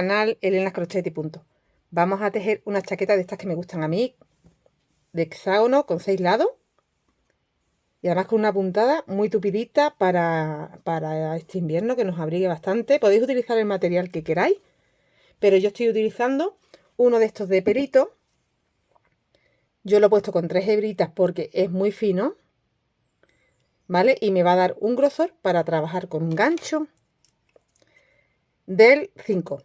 canal Elena Crochet y punto. Vamos a tejer una chaqueta de estas que me gustan a mí, de hexágono con 6 lados. Y además con una puntada muy tupidita para este invierno, que nos abrigue bastante. Podéis utilizar el material que queráis, pero yo estoy utilizando uno de estos de perito. Yo lo he puesto con 3 hebritas porque es muy fino, ¿vale? Y me va a dar un grosor para trabajar con un gancho del 5.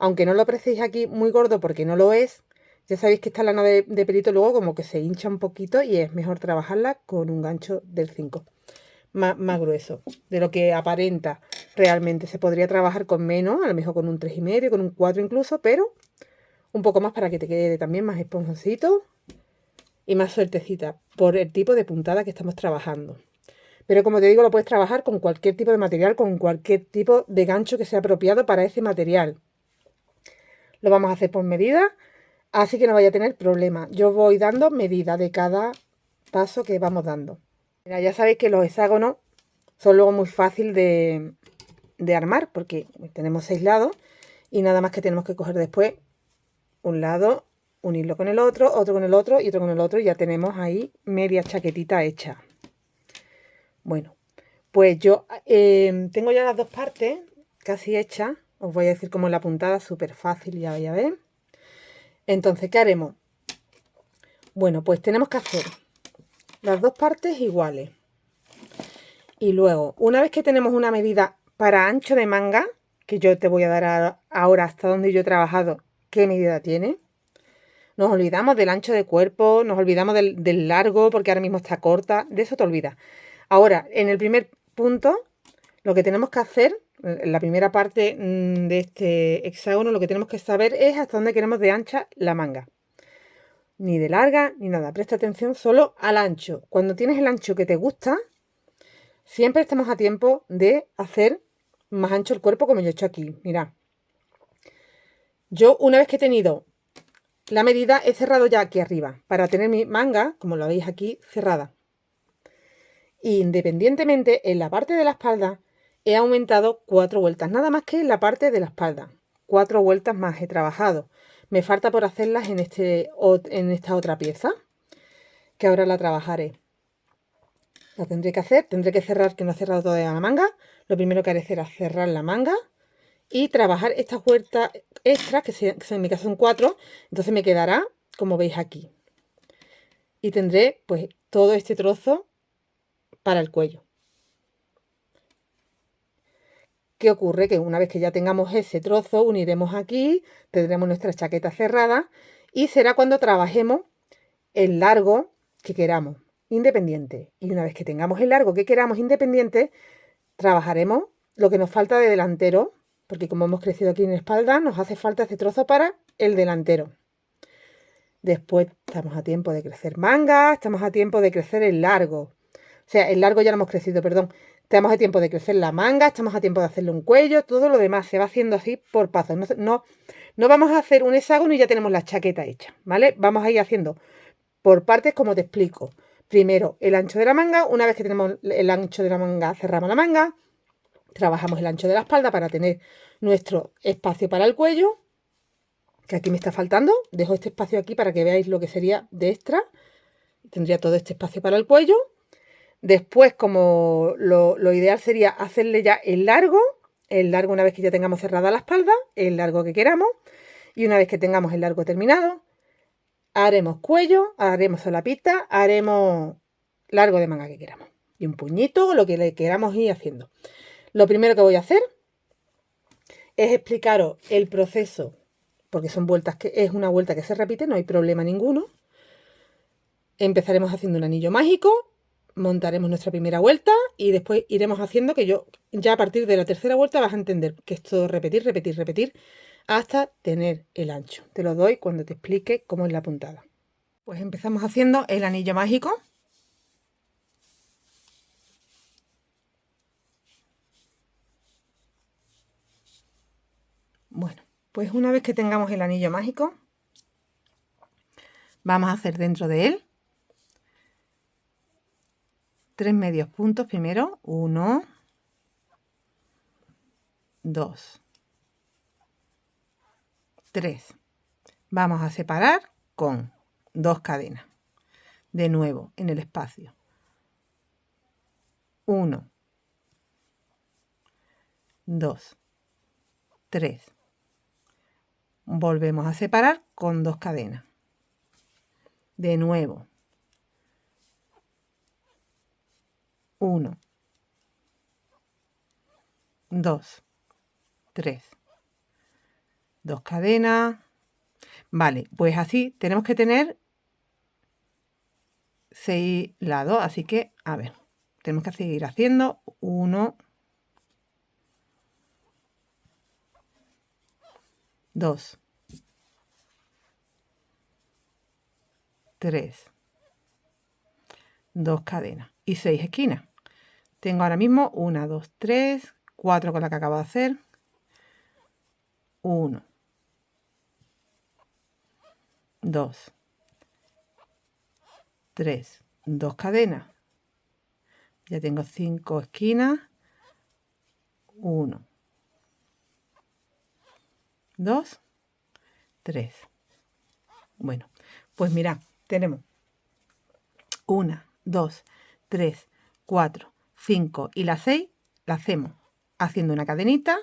Aunque no lo apreciéis aquí muy gordo porque no lo es, ya sabéis que esta lana de perito luego como que se hincha un poquito y es mejor trabajarla con un gancho del 5. Más grueso de lo que aparenta realmente. Se podría trabajar con menos, a lo mejor con un 3,5, con un 4 incluso, pero un poco más para que te quede también más esponjosito y más suertecita por el tipo de puntada que estamos trabajando. Pero como te digo, lo puedes trabajar con cualquier tipo de material, con cualquier tipo de gancho que sea apropiado para ese material. Lo vamos a hacer por medida, así que no vaya a tener problema. Yo voy dando medida de cada paso que vamos dando. Mira, ya sabéis que los hexágonos son luego muy fácil de armar porque tenemos 6 lados y nada más que tenemos que coger después un lado, unirlo con el otro, otro con el otro y otro con el otro y ya tenemos ahí media chaquetita hecha. Bueno, pues yo tengo ya las dos partes casi hechas. Os voy a decir cómo es la puntada, súper fácil, ya vais a ver. Entonces, ¿qué haremos? Bueno, pues tenemos que hacer las dos partes iguales. Y luego, una vez que tenemos una medida para ancho de manga, que yo te voy a dar ahora hasta donde yo he trabajado, qué medida tiene. Nos olvidamos del ancho de cuerpo, nos olvidamos del largo, porque ahora mismo está corta, de eso te olvidas. Ahora, en el primer punto, lo que tenemos que hacer, en la primera parte de este hexágono, lo que tenemos que saber es hasta dónde queremos de ancha la manga. Ni de larga, ni nada. Presta atención solo al ancho. Cuando tienes el ancho que te gusta, siempre estamos a tiempo de hacer más ancho el cuerpo como yo he hecho aquí. Mirad. Yo una vez que he tenido la medida he cerrado ya aquí arriba para tener mi manga, como lo veis aquí, cerrada. Independientemente, en la parte de la espalda he aumentado 4 vueltas, nada más que en la parte de la espalda. 4 vueltas más he trabajado. Me falta por hacerlas en esta otra pieza, que ahora la trabajaré. La tendré que hacer, tendré que cerrar, que no he cerrado todavía la manga. Lo primero que haré será cerrar la manga y trabajar estas vueltas extras, que en mi caso son 4, entonces me quedará, como veis aquí. Y tendré pues todo este trozo para el cuello. ¿Qué ocurre? Que una vez que ya tengamos ese trozo, uniremos aquí, tendremos nuestra chaqueta cerrada y será cuando trabajemos el largo que queramos, independiente. Y una vez que tengamos el largo que queramos independiente, trabajaremos lo que nos falta de delantero, porque como hemos crecido aquí en la espalda, nos hace falta este trozo para el delantero. Después estamos a tiempo de crecer manga, estamos a tiempo de crecer el largo. O sea, el largo ya lo hemos crecido, perdón. Estamos a tiempo de crecer la manga, estamos a tiempo de hacerle un cuello, todo lo demás se va haciendo así por pasos. No vamos a hacer un hexágono y ya tenemos la chaqueta hecha, ¿vale? Vamos a ir haciendo por partes como te explico. Primero el ancho de la manga, una vez que tenemos el ancho de la manga, cerramos la manga, trabajamos el ancho de la espalda para tener nuestro espacio para el cuello, que aquí me está faltando. Dejo este espacio aquí para que veáis lo que sería de extra. Tendría todo este espacio para el cuello. Después, como lo ideal sería hacerle ya el largo una vez que ya tengamos cerrada la espalda, el largo que queramos. Y una vez que tengamos el largo terminado, haremos cuello, haremos solapita, haremos largo de manga que queramos. Y un puñito, lo que le queramos ir haciendo. Lo primero que voy a hacer es explicaros el proceso, porque son vueltas que es una vuelta que se repite, no hay problema ninguno. Empezaremos haciendo un anillo mágico, montaremos nuestra primera vuelta y después iremos haciendo que yo ya a partir de la tercera vuelta vas a entender que es todo repetir, repetir, repetir hasta tener el ancho. Te lo doy cuando te explique cómo es la puntada. Pues empezamos haciendo el anillo mágico. Bueno, pues una vez que tengamos el anillo mágico, vamos a hacer dentro de él 3 medios puntos primero, 1, 2, 3. Vamos a separar con 2 cadenas. De nuevo, en el espacio. 1, 2, 3. Volvemos a separar con 2 cadenas. De nuevo. 1, 2, 3. 2 cadenas. Vale, pues así tenemos que tener 6 lados. Así que, a ver, tenemos que seguir haciendo 1, 2, 3, 2 cadenas y 6 esquinas. Tengo ahora mismo 1, 2, 3, 4 con la que acabo de hacer. 1, 2, 3, 2 cadenas. Ya tengo 5 esquinas. 1, 2, 3. Bueno, pues mirad, tenemos 1, 2, 3, 4, 5 y la 6 la hacemos haciendo una cadenita.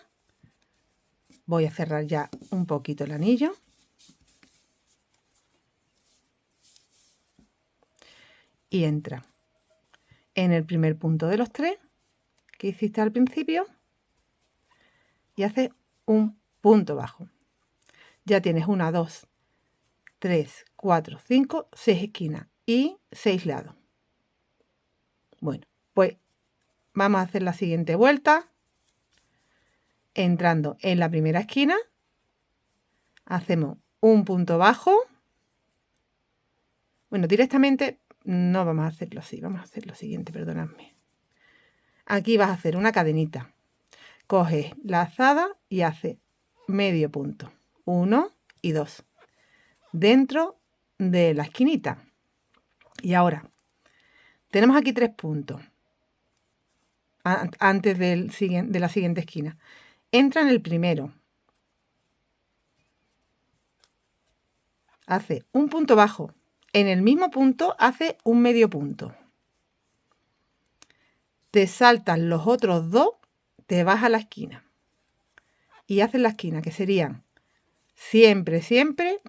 Voy a cerrar ya un poquito el anillo. Y entra en el primer punto de los 3 que hiciste al principio y hace un punto bajo. Ya tienes 1, 2, 3, 4, 5, 6 esquinas y 6 lados. Bueno, pues vamos a hacer la siguiente vuelta. Entrando en la primera esquina, hacemos un punto bajo. Bueno, directamente no vamos a hacerlo así, vamos a hacer lo siguiente, perdonadme. Aquí vas a hacer una cadenita. Coges la lazada y haces medio punto. 1 y 2. Dentro de la esquinita. Y ahora, tenemos aquí 3 puntos. Antes de la siguiente esquina. Entra en el primero. Hace un punto bajo. En el mismo punto hace un medio punto. Te saltas los otros 2, te vas a la esquina. Y haces la esquina, que serían siempre,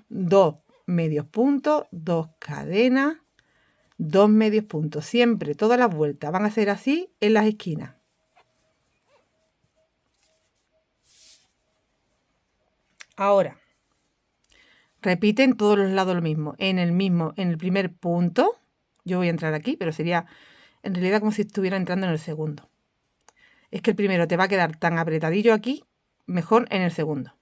2 medios puntos, 2 cadenas, 2 medios puntos. Siempre, todas las vueltas van a ser así en las esquinas. Ahora, repite en todos los lados lo mismo. En el primer punto, yo voy a entrar aquí, pero sería en realidad como si estuviera entrando en el segundo. Es que el primero te va a quedar tan apretadillo aquí, mejor en el segundo.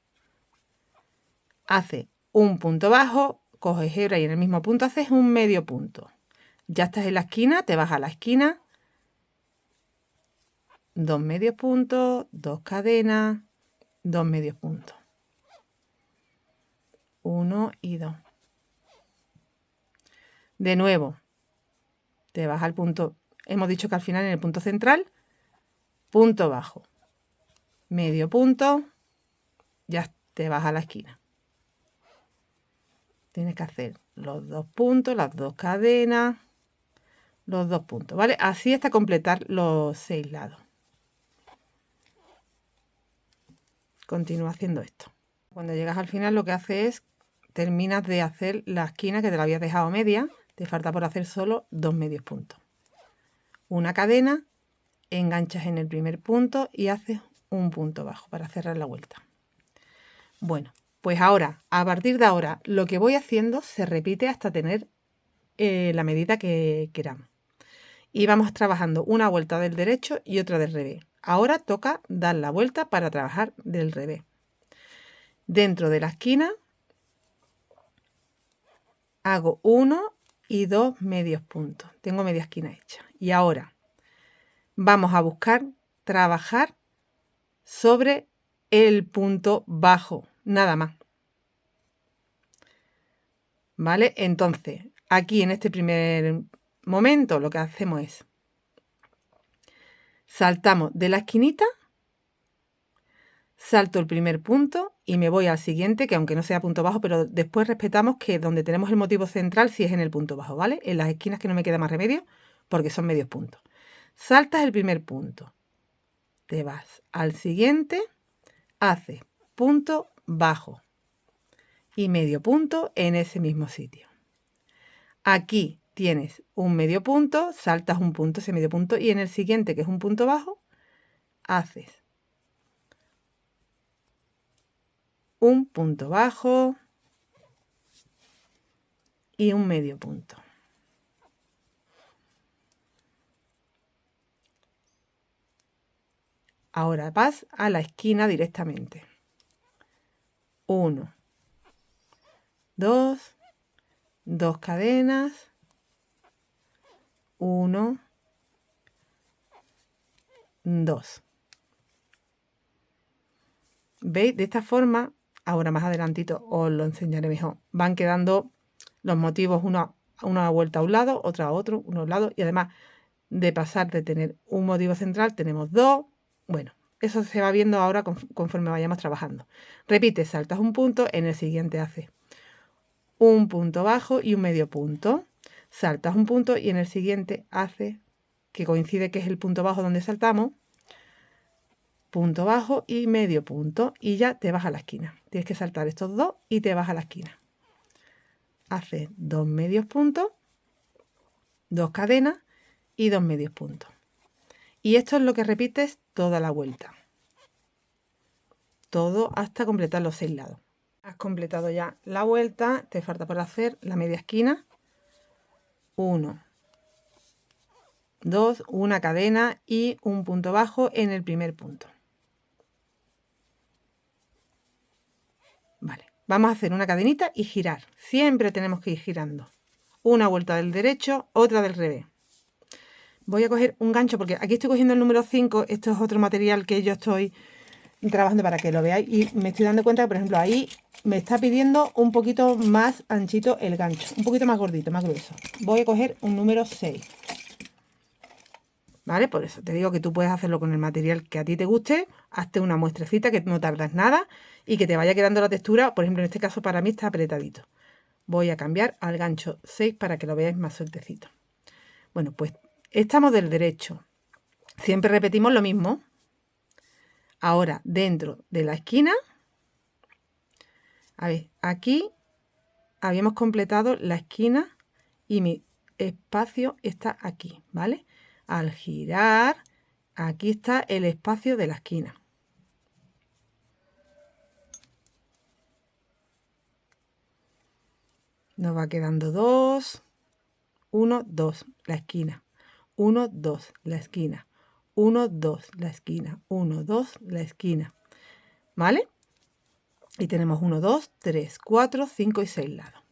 Hace un punto bajo, coges hebra y en el mismo punto haces un medio punto. Ya estás en la esquina, te vas a la esquina, 2 medios puntos, 2 cadenas, 2 medios puntos. 1 y 2. De nuevo, te vas al punto, hemos dicho que al final en el punto central, punto bajo, medio punto, ya te vas a la esquina. Tienes que hacer los 2 puntos, las 2 cadenas, los 2 puntos, ¿vale? Así hasta completar los 6 lados. Continúa haciendo esto. Cuando llegas al final lo que haces es, terminas de hacer la esquina que te la habías dejado media, te falta por hacer solo 2 medios puntos. Una cadena, enganchas en el primer punto y haces un punto bajo para cerrar la vuelta. Bueno, pues ahora, a partir de ahora, lo que voy haciendo se repite hasta tener la medida que queramos. Y vamos trabajando una vuelta del derecho y otra del revés. Ahora toca dar la vuelta para trabajar del revés. Dentro de la esquina hago 1 y 2 medios puntos. Tengo media esquina hecha. Y ahora vamos a buscar trabajar sobre el punto bajo, nada más. ¿Vale? Entonces, aquí en este primer momento lo que hacemos es saltamos de la esquinita, salto el primer punto y me voy al siguiente, que aunque no sea punto bajo, pero después respetamos que donde tenemos el motivo central sí es en el punto bajo, ¿vale? En las esquinas que no me queda más remedio porque son medios puntos. Saltas el primer punto, te vas al siguiente, haces punto bajo y medio punto en ese mismo sitio. Aquí tienes un medio punto, saltas un punto, ese medio punto, y en el siguiente, que es un punto bajo, haces un punto bajo y un medio punto. Ahora vas a la esquina directamente. 1, 2, 2 cadenas, 1, 2. ¿Veis? De esta forma, ahora más adelantito os lo enseñaré mejor. Van quedando los motivos, una vuelta a un lado, otra a otro, uno a un lado, y además de pasar de tener un motivo central, tenemos dos. Bueno, eso se va viendo ahora conforme vayamos trabajando. Repite, saltas un punto, en el siguiente haces un punto bajo y un medio punto. Saltas un punto y en el siguiente haces, que coincide que es el punto bajo donde saltamos, punto bajo y medio punto, y ya te vas a la esquina. Tienes que saltar estos dos y te vas a la esquina. Haces 2 medios puntos, 2 cadenas y 2 medios puntos. Y esto es lo que repites toda la vuelta. Todo hasta completar los 6 lados. Has completado ya la vuelta, te falta por hacer la media esquina. 1, 2, una cadena y un punto bajo en el primer punto. Vale, vamos a hacer una cadenita y girar. Siempre tenemos que ir girando. Una vuelta del derecho, otra del revés. Voy a coger un gancho porque aquí estoy cogiendo el número 5. Esto es otro material que yo estoy trabajando para que lo veáis y me estoy dando cuenta que, por ejemplo, ahí me está pidiendo un poquito más anchito el gancho, un poquito más gordito, más grueso. Voy a coger un número 6. ¿Vale? Por eso te digo que tú puedes hacerlo con el material que a ti te guste, hazte una muestrecita que no tardas nada y que te vaya quedando la textura. Por ejemplo, en este caso para mí está apretadito. Voy a cambiar al gancho 6 para que lo veáis más sueltecito. Bueno, pues estamos del derecho. Siempre repetimos lo mismo. Ahora, dentro de la esquina, a ver, aquí habíamos completado la esquina y mi espacio está aquí, ¿vale? Al girar, aquí está el espacio de la esquina. Nos va quedando 2, 1, 2, la esquina. 1, 2, la esquina. 1, 2, la esquina. 1, 2, la esquina. ¿Vale? Y tenemos 1, 2, 3, 4, 5 y 6 lados.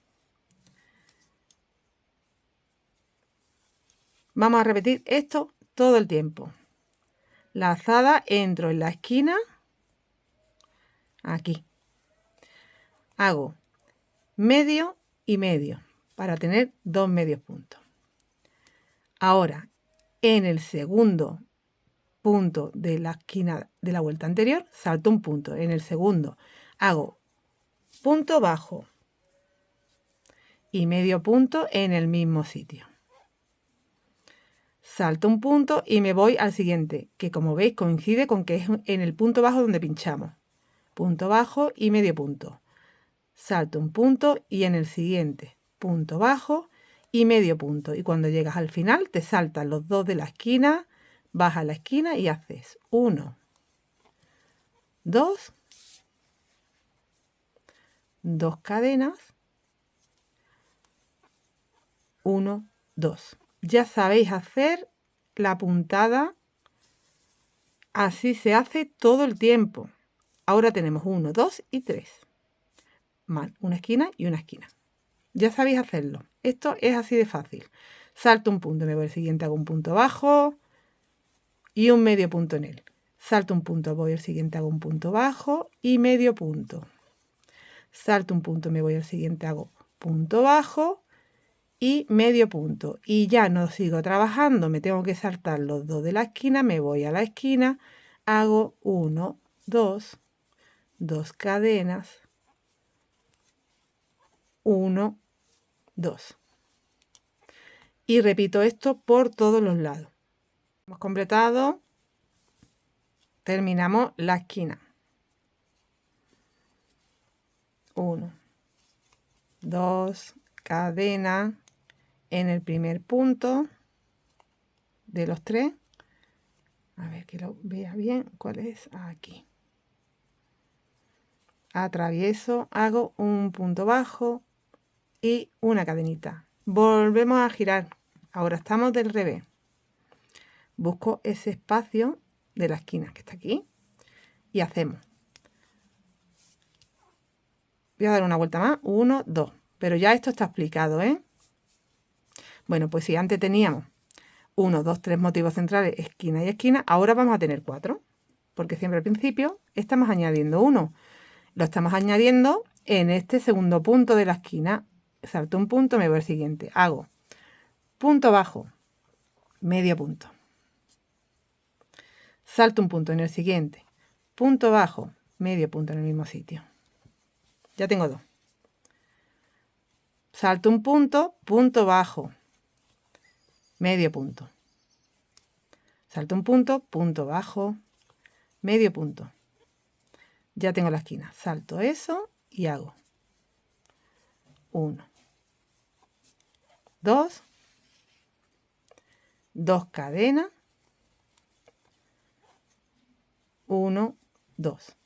Vamos a repetir esto todo el tiempo. Lazada, entro en la esquina, aquí. Hago medio y medio para tener 2 medios puntos. Ahora, en el segundo punto de la esquina de la vuelta anterior, salto un punto. En el segundo hago punto bajo y medio punto en el mismo sitio. Salto un punto y me voy al siguiente, que como veis coincide con que es en el punto bajo donde pinchamos. Punto bajo y medio punto. Salto un punto y en el siguiente punto bajo y medio punto. Y cuando llegas al final te saltan los dos de la esquina, vas a la esquina y haces 1, 2, 2 cadenas, 1, 2. Ya sabéis hacer la puntada, así se hace todo el tiempo. Ahora tenemos 1, 2 y 3. Mal, una esquina y una esquina. Ya sabéis hacerlo. Esto es así de fácil. Salto un punto, me voy al siguiente, hago un punto bajo y un medio punto en él. Salto un punto, voy al siguiente, hago un punto bajo y medio punto. Salto un punto, me voy al siguiente, hago punto bajo y medio punto. Y ya no sigo trabajando, me tengo que saltar los dos de la esquina, me voy a la esquina, hago 1, 2, 2 cadenas, 1, 2. Y repito esto por todos los lados. Hemos completado, terminamos la esquina. 1, 2, cadena en el primer punto de los 3. A ver que lo vea bien. ¿Cuál es? Aquí. Atravieso, hago un punto bajo y una cadenita. Volvemos a girar. Ahora estamos del revés. Busco ese espacio de la esquina que está aquí y hacemos. Voy a dar una vuelta más. 1, 2. Pero ya esto está explicado, ¿eh? Bueno, pues si antes teníamos 1, 2, 3 motivos centrales, esquina y esquina, ahora vamos a tener 4. Porque siempre al principio estamos añadiendo 1. Lo estamos añadiendo en este segundo punto de la esquina. Salto un punto, me voy al siguiente. Hago punto bajo, medio punto. Salto un punto en el siguiente. Punto bajo, medio punto en el mismo sitio. Ya tengo 2. Salto un punto, punto bajo, medio punto. Salto un punto, punto bajo, medio punto. Ya tengo la esquina. Salto eso y hago 1, 2, 2 cadenas, 1, 2.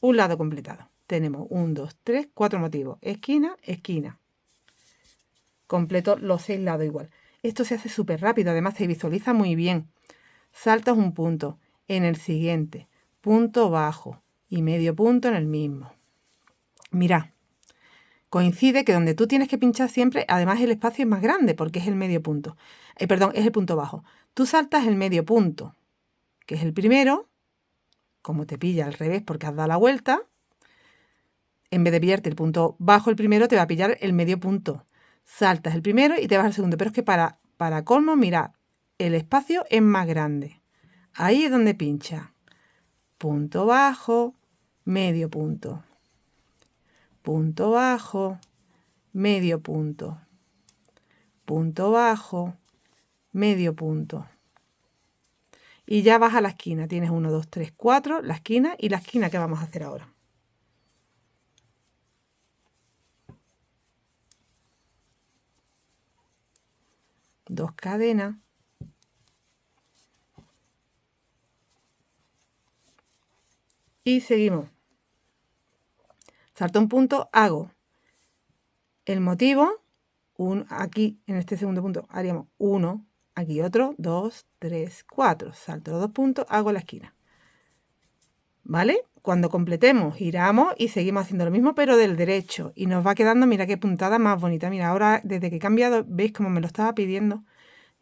Un lado completado. Tenemos 1, 2, 3, 4 motivos. Esquina, esquina. Completo los 6 lados igual. Esto se hace súper rápido, además se visualiza muy bien. Saltas un punto en el siguiente, punto bajo y medio punto en el mismo. Mirad, coincide que donde tú tienes que pinchar siempre, además el espacio es más grande porque es el medio punto. Perdón, es el punto bajo. Tú saltas el medio punto, que es el primero, como te pilla al revés porque has dado la vuelta. En vez de pillarte el punto bajo el primero, te va a pillar el medio punto. Saltas el primero y te vas al segundo. Pero es que para colmo, mirad, el espacio es más grande. Ahí es donde pincha. Punto bajo, medio punto. Punto bajo, medio punto. Punto bajo, medio punto. Y ya vas a la esquina. Tienes 1, 2, 3, 4, la esquina y la esquina que vamos a hacer ahora. Dos cadenas. Y seguimos. Salto un punto, hago el motivo, aquí en este segundo punto haríamos 1, aquí otro, 2, 3, 4. Salto los 2 puntos, hago la esquina. ¿Vale? Cuando completemos, giramos y seguimos haciendo lo mismo, pero del derecho. Y nos va quedando, mira qué puntada más bonita. Mira, ahora desde que he cambiado, veis como me lo estaba pidiendo,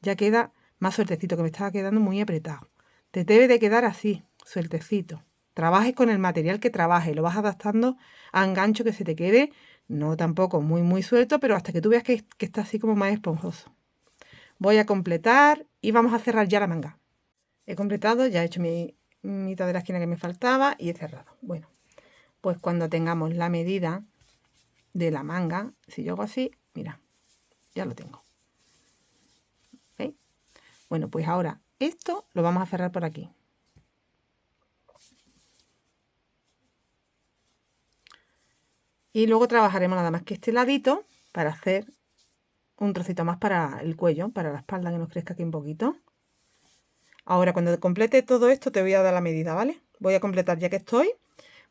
ya queda más sueltecito, que me estaba quedando muy apretado. Te debe de quedar así, sueltecito. Trabajes con el material que trabajes, lo vas adaptando a engancho que se te quede, no tampoco muy suelto, pero hasta que tú veas que está así como más esponjoso. Voy a completar y vamos a cerrar ya la manga. He completado, ya he hecho mi mitad de la esquina que me faltaba y he cerrado. Bueno, pues cuando tengamos la medida de la manga, si yo hago así, mira, ya lo tengo. ¿Veis? Bueno, pues ahora esto lo vamos a cerrar por aquí. Y luego trabajaremos nada más que este ladito para hacer un trocito más para el cuello, para la espalda, que nos crezca aquí un poquito. Ahora, cuando complete todo esto, te voy a dar la medida, ¿vale? Voy a completar ya que estoy.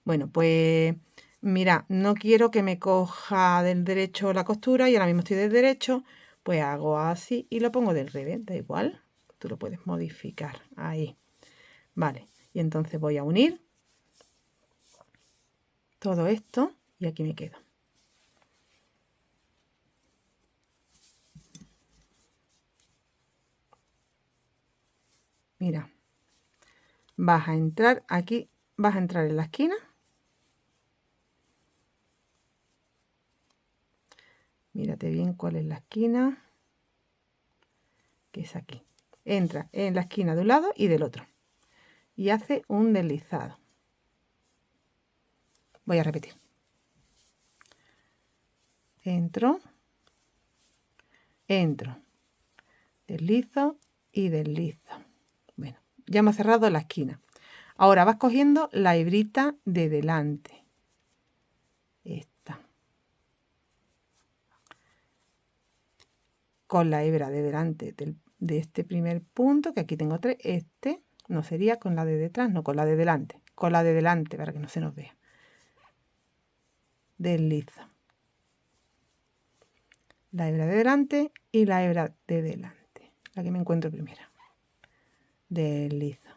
Bueno, pues mira, no quiero que me coja del derecho la costura y ahora mismo estoy del derecho, pues hago así y lo pongo del revés, da igual. Tú lo puedes modificar ahí. Vale, y entonces voy a unir todo esto y aquí me quedo. Mira, vas a entrar aquí, vas a entrar en la esquina. Mírate bien cuál es la esquina, que es aquí. Entra en la esquina de un lado y del otro y hace un deslizado. Voy a repetir. Entro, entro, deslizo y deslizo. Bueno, ya hemos cerrado la esquina. Ahora vas cogiendo la hebrita de delante. Esta. Con la hebra de delante de este primer punto, que aquí tengo 3, este no sería con la de detrás, no, con la de delante. Con la de delante para que no se nos vea. Deslizo. La hebra de delante y la hebra de delante. La que me encuentro primera. Deslizo.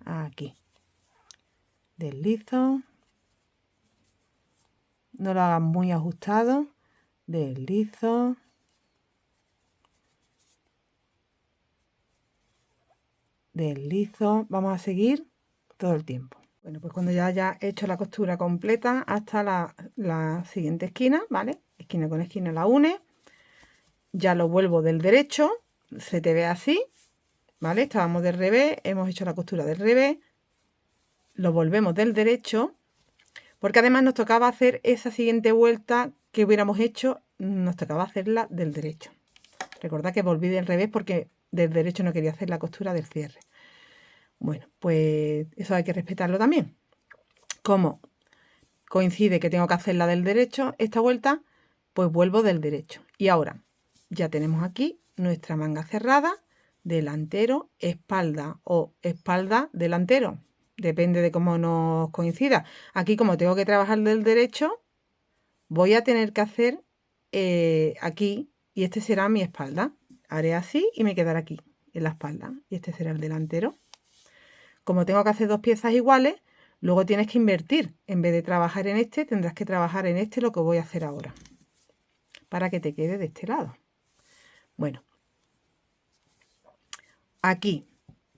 Aquí. Deslizo. No lo hagan muy ajustado. Deslizo. Deslizo. Vamos a seguir todo el tiempo. Bueno, pues cuando ya haya hecho la costura completa hasta la siguiente esquina, ¿vale? Esquina con esquina la une. Ya lo vuelvo del derecho. Se te ve así, ¿vale? Estábamos del revés, hemos hecho la costura del revés. Lo volvemos del derecho. Porque además nos tocaba hacer esa siguiente vuelta que hubiéramos hecho, nos tocaba hacerla del derecho. Recordad que volví del revés porque del derecho no quería hacer la costura del cierre. Bueno, pues eso hay que respetarlo también. Como coincide que tengo que hacer la del derecho, esta vuelta, pues vuelvo del derecho. Y ahora ya tenemos aquí nuestra manga cerrada, delantero, espalda o espalda, delantero. Depende de cómo nos coincida. Aquí, como tengo que trabajar del derecho, voy a tener que hacer aquí, y este será mi espalda. Haré así y me quedará aquí, en la espalda. Y este será el delantero. Como tengo que hacer 2 piezas iguales, luego tienes que invertir. En vez de trabajar en este, tendrás que trabajar en este, lo que voy a hacer ahora. Para que te quede de este lado. Bueno. Aquí.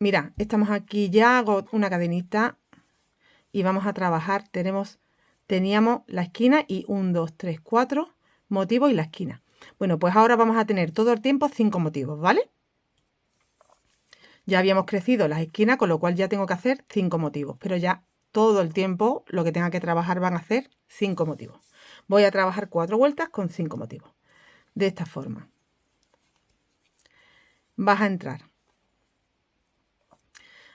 Mira, estamos aquí ya, hago una cadenita y vamos a trabajar. Teníamos la esquina y 1, 2, 3, 4 motivos y la esquina. Bueno, pues ahora vamos a tener todo el tiempo 5 motivos, ¿vale? Ya habíamos crecido las esquinas, con lo cual ya tengo que hacer 5 motivos, pero ya todo el tiempo lo que tenga que trabajar van a ser 5 motivos. Voy a trabajar 4 vueltas con 5 motivos. De esta forma. Vas a entrar.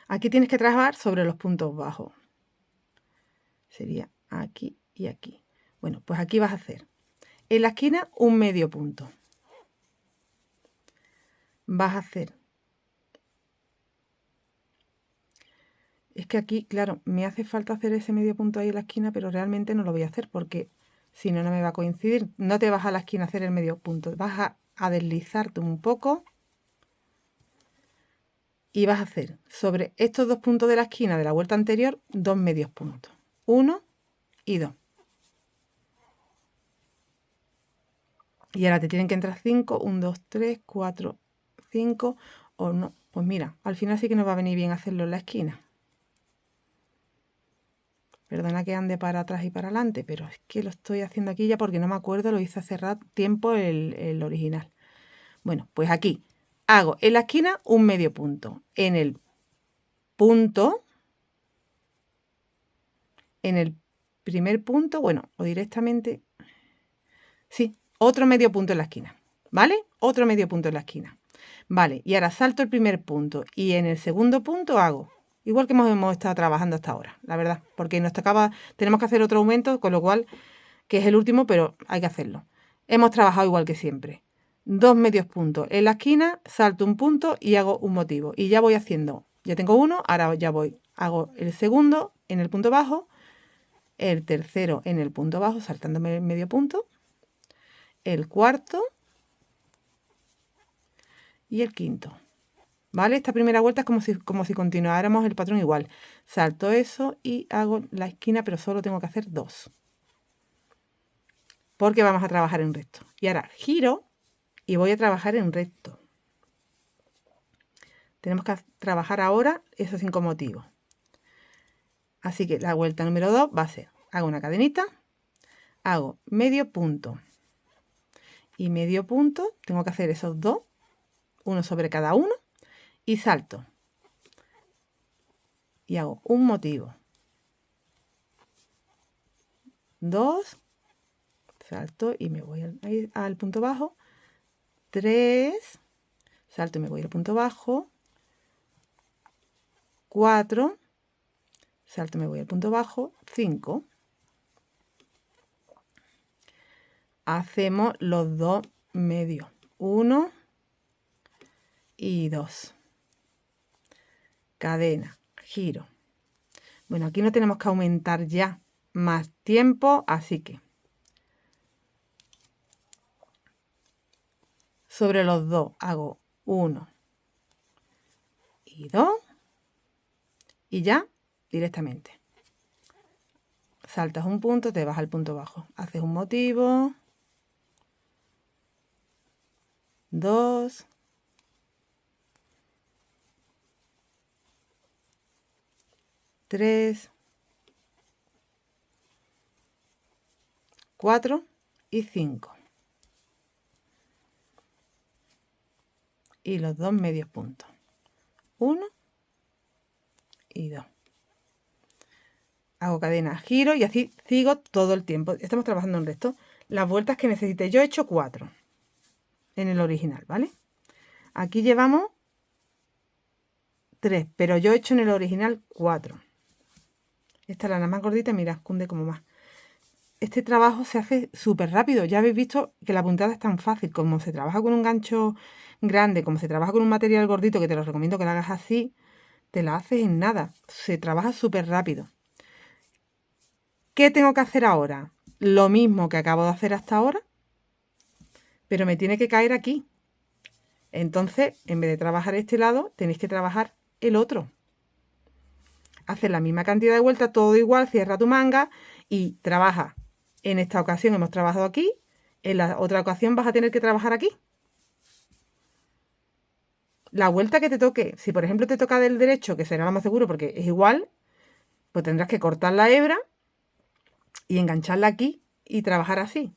Aquí tienes que trabajar sobre los puntos bajos. Sería aquí y aquí. Bueno, pues aquí vas a hacer en la esquina un medio punto. Vas a hacer. Es que aquí, claro, me hace falta hacer ese medio punto ahí en la esquina, pero realmente no lo voy a hacer porque si no, no me va a coincidir. No te vas a la esquina a hacer el medio punto. Vas a deslizarte un poco. Y vas a hacer sobre estos 2 puntos de la esquina de la vuelta anterior 2 medios puntos. 1 y 2. Y ahora te tienen que entrar 5. 1, 2, 3, 4, 5. O no. Pues mira, al final sí que nos va a venir bien hacerlo en la esquina. Perdona que ande para atrás y para adelante, pero es que lo estoy haciendo aquí ya porque no me acuerdo, lo hice hace tiempo el original. Bueno, pues aquí hago en la esquina un medio punto. En el punto, en el primer punto, bueno, o directamente, sí, otro medio punto en la esquina, ¿vale? Otro medio punto en la esquina. Vale, y ahora salto el primer punto y en el segundo punto hago, igual que hemos estado trabajando hasta ahora, la verdad, porque nos tocaba, tenemos que hacer otro aumento, con lo cual, que es el último, pero hay que hacerlo. Hemos trabajado igual que siempre. 2 medios puntos en la esquina, salto un punto y hago un motivo. Y ya voy haciendo, ya tengo uno, ahora ya voy, hago el segundo en el punto bajo, el tercero en el punto bajo, saltándome el medio punto, el cuarto y el quinto. ¿Vale? Esta primera vuelta es como si continuáramos el patrón igual. Salto eso y hago la esquina, pero solo tengo que hacer 2. Porque vamos a trabajar en recto. Y ahora giro y voy a trabajar en recto. Tenemos que trabajar ahora esos 5 motivos. Así que la vuelta número 2 va a ser, hago una cadenita, hago medio punto y medio punto, tengo que hacer esos 2, uno sobre cada uno, y salto y hago un motivo, 2, salto y me voy al punto bajo, 3, salto y me voy al punto bajo, 4, salto y me voy al punto bajo, 5. Hacemos los 2 medios, 1 y 2. Cadena, giro. Bueno, aquí no tenemos que aumentar ya más tiempo, así que sobre los 2 hago 1 y 2 y ya directamente. Saltas un punto, te vas al punto bajo. Haces un motivo, 2, 3, 4 y 5. Y los 2 medios puntos. 1 y 2. Hago cadena, giro y así sigo todo el tiempo. Estamos trabajando en recto. Las vueltas que necesite. Yo he hecho 4 en el original, ¿vale? Aquí llevamos 3, pero yo he hecho en el original 4. Esta es la más gordita, mira, cunde como más. Este trabajo se hace súper rápido. Ya habéis visto que la puntada es tan fácil. Como se trabaja con un gancho grande, como se trabaja con un material gordito, que te lo recomiendo que lo hagas así, te la haces en nada. Se trabaja súper rápido. ¿Qué tengo que hacer ahora? Lo mismo que acabo de hacer hasta ahora, pero me tiene que caer aquí. Entonces, en vez de trabajar este lado, tenéis que trabajar el otro. Haces la misma cantidad de vueltas, todo igual, cierra tu manga y trabaja. En esta ocasión hemos trabajado aquí, en la otra ocasión vas a tener que trabajar aquí. La vuelta que te toque, si por ejemplo te toca del derecho, que será lo más seguro porque es igual, pues tendrás que cortar la hebra y engancharla aquí y trabajar así.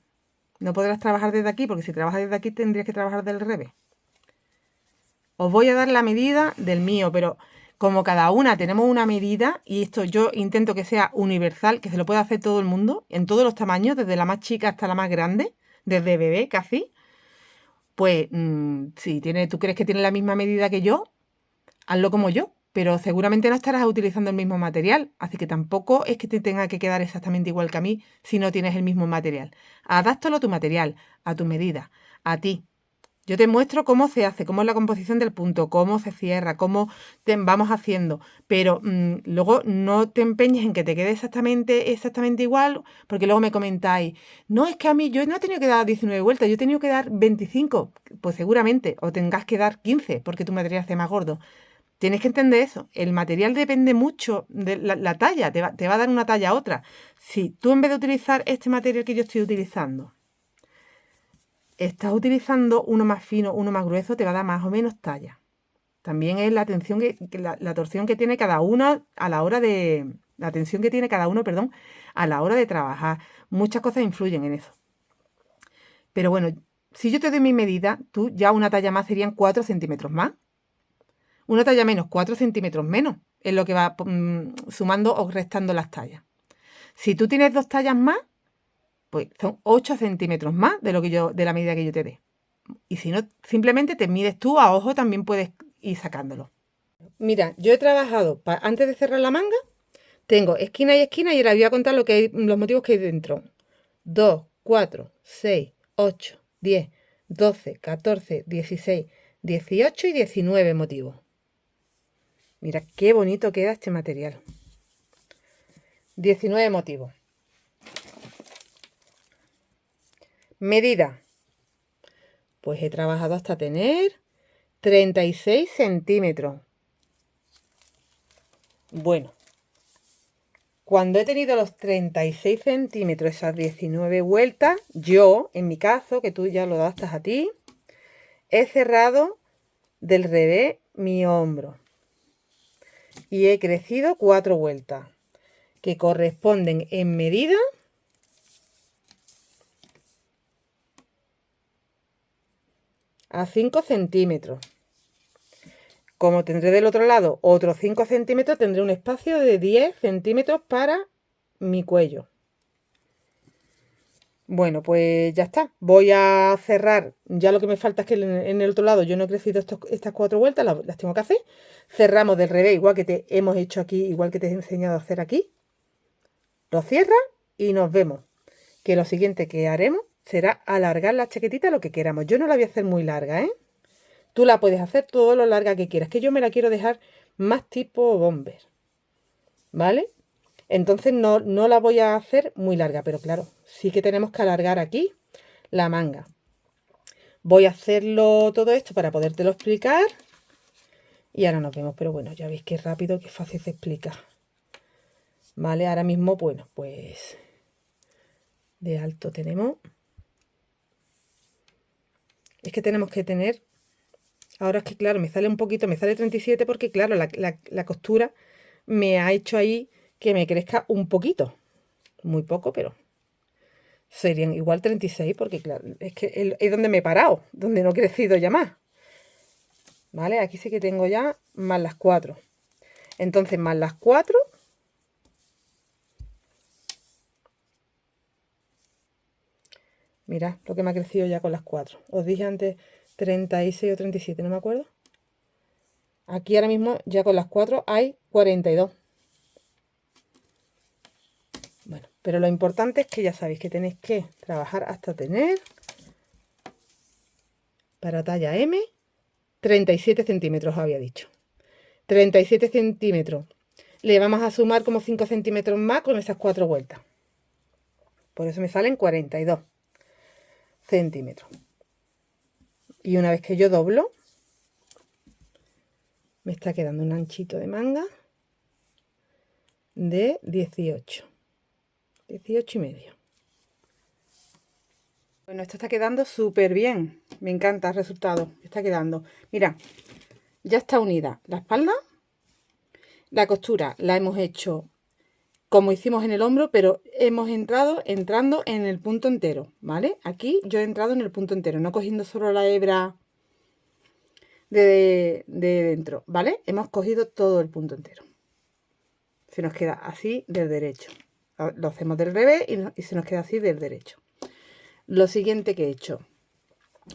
No podrás trabajar desde aquí, porque si trabajas desde aquí tendrías que trabajar del revés. Os voy a dar la medida del mío, pero como cada una tenemos una medida, y esto yo intento que sea universal, que se lo pueda hacer todo el mundo, en todos los tamaños, desde la más chica hasta la más grande, desde bebé casi, pues si tú crees que tiene la misma medida que yo, hazlo como yo, pero seguramente no estarás utilizando el mismo material, así que tampoco es que te tenga que quedar exactamente igual que a mí si no tienes el mismo material. Adáptalo a tu material, a tu medida, a ti. Yo te muestro cómo se hace, cómo es la composición del punto, cómo se cierra, cómo vamos haciendo, pero luego no te empeñes en que te quede exactamente igual, porque luego me comentáis, no, es que a mí yo no he tenido que dar 19 vueltas, yo he tenido que dar 25, pues seguramente, o tengas que dar 15 porque tu material hace más gordo. Tienes que entender eso. El material depende mucho de la talla. Te va a dar una talla a otra. Si tú en vez de utilizar este material que yo estoy utilizando, estás utilizando uno más fino, uno más grueso, te va a dar más o menos talla. También es la tensión la torsión que tiene cada uno a la hora de... La tensión que tiene cada uno, perdón, a la hora de trabajar. Muchas cosas influyen en eso. Pero bueno, si yo te doy mi medida, tú ya una talla más serían 4 centímetros más. Una talla menos, 4 centímetros menos, es lo que va sumando o restando las tallas. Si tú tienes 2 tallas más, pues son 8 centímetros más de la medida que yo te dé. Y si no, simplemente te mides tú a ojo, también puedes ir sacándolo. Mira, yo he trabajado, antes de cerrar la manga, tengo esquina y esquina y ahora voy a contar los motivos que hay dentro. 2, 4, 6, 8, 10, 12, 14, 16, 18 y 19 motivos. Mira qué bonito queda este material. 19 motivos. Medida. Pues he trabajado hasta tener 36 centímetros. Bueno, cuando he tenido los 36 centímetros, esas 19 vueltas, yo, en mi caso, que tú ya lo adaptas a ti, he cerrado del revés mi hombro. Y he crecido 4 vueltas, que corresponden en medida a 5 centímetros. Como tendré del otro lado otros 5 centímetros, tendré un espacio de 10 centímetros para mi cuello. Bueno, pues ya está. Voy a cerrar. Ya lo que me falta es que en el otro lado yo no he crecido estas 4 vueltas, las tengo que hacer. Cerramos del revés, igual que te hemos hecho aquí, igual que te he enseñado a hacer aquí. Lo cierras y nos vemos. Que lo siguiente que haremos será alargar la chaquetita lo que queramos. Yo no la voy a hacer muy larga, ¿eh? Tú la puedes hacer todo lo larga que quieras, que yo me la quiero dejar más tipo bomber, ¿vale? Entonces no la voy a hacer muy larga, pero claro, sí que tenemos que alargar aquí la manga. Voy a hacerlo todo esto para podértelo explicar y ahora nos vemos, pero bueno, ya veis qué rápido, qué fácil se explica. Vale, ahora mismo, bueno, pues de alto tenemos. Es que tenemos que tener, ahora es que claro, me sale un poquito, me sale 37 porque claro, la costura me ha hecho ahí que me crezca un poquito. Muy poco, pero serían igual 36 porque claro, es que es donde me he parado, donde no he crecido ya más. ¿Vale? Aquí sí que tengo ya más las 4. Entonces, más las 4. Mirad lo que me ha crecido ya con las 4. Os dije antes 36 o 37, no me acuerdo. Aquí ahora mismo ya con las 4 hay 42. Bueno, pero lo importante es que ya sabéis que tenéis que trabajar hasta tener, para talla M, 37 centímetros, os había dicho. 37 centímetros. Le vamos a sumar como 5 centímetros más con esas 4 vueltas. Por eso me salen 42 centímetros. Y una vez que yo doblo, me está quedando un anchito de manga de 18. 18 y medio. Bueno, esto está quedando súper bien. Me encanta el resultado. Está quedando. Mira, ya está unida la espalda. La costura la hemos hecho como hicimos en el hombro, pero hemos entrando en el punto entero, ¿vale? Aquí yo he entrado en el punto entero, no cogiendo solo la hebra de dentro, ¿vale? Hemos cogido todo el punto entero. Se nos queda así del derecho. Lo hacemos del revés y se nos queda así del derecho. Lo siguiente que he hecho,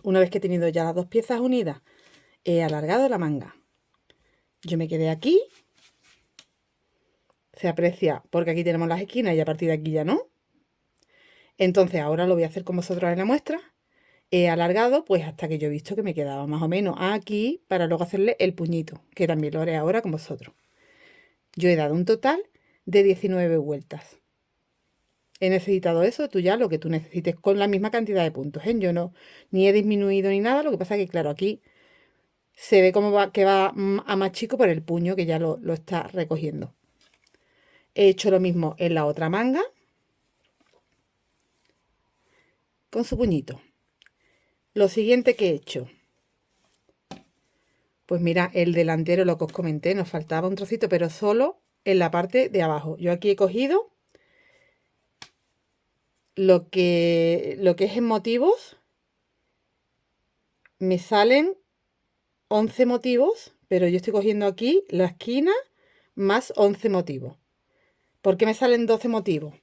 una vez que he tenido ya las dos piezas unidas, he alargado la manga. Yo me quedé aquí. Se aprecia porque aquí tenemos las esquinas y a partir de aquí ya no. Entonces ahora lo voy a hacer con vosotros en la muestra. He alargado pues hasta que yo he visto que me quedaba más o menos aquí para luego hacerle el puñito, que también lo haré ahora con vosotros. Yo he dado un total de 19 vueltas. He necesitado eso, tú ya lo que tú necesites con la misma cantidad de puntos, ¿eh? Yo no, ni he disminuido ni nada, lo que pasa es que claro, aquí se ve cómo va, que va a más chico por el puño que ya lo está recogiendo. He hecho lo mismo en la otra manga con su puñito. Lo siguiente que he hecho, pues mira, el delantero, lo que os comenté, nos faltaba un trocito, pero solo en la parte de abajo. Yo aquí he cogido lo que es en motivos, me salen 11 motivos, pero yo estoy cogiendo aquí la esquina más 11 motivos. ¿Por qué me salen 12 motivos?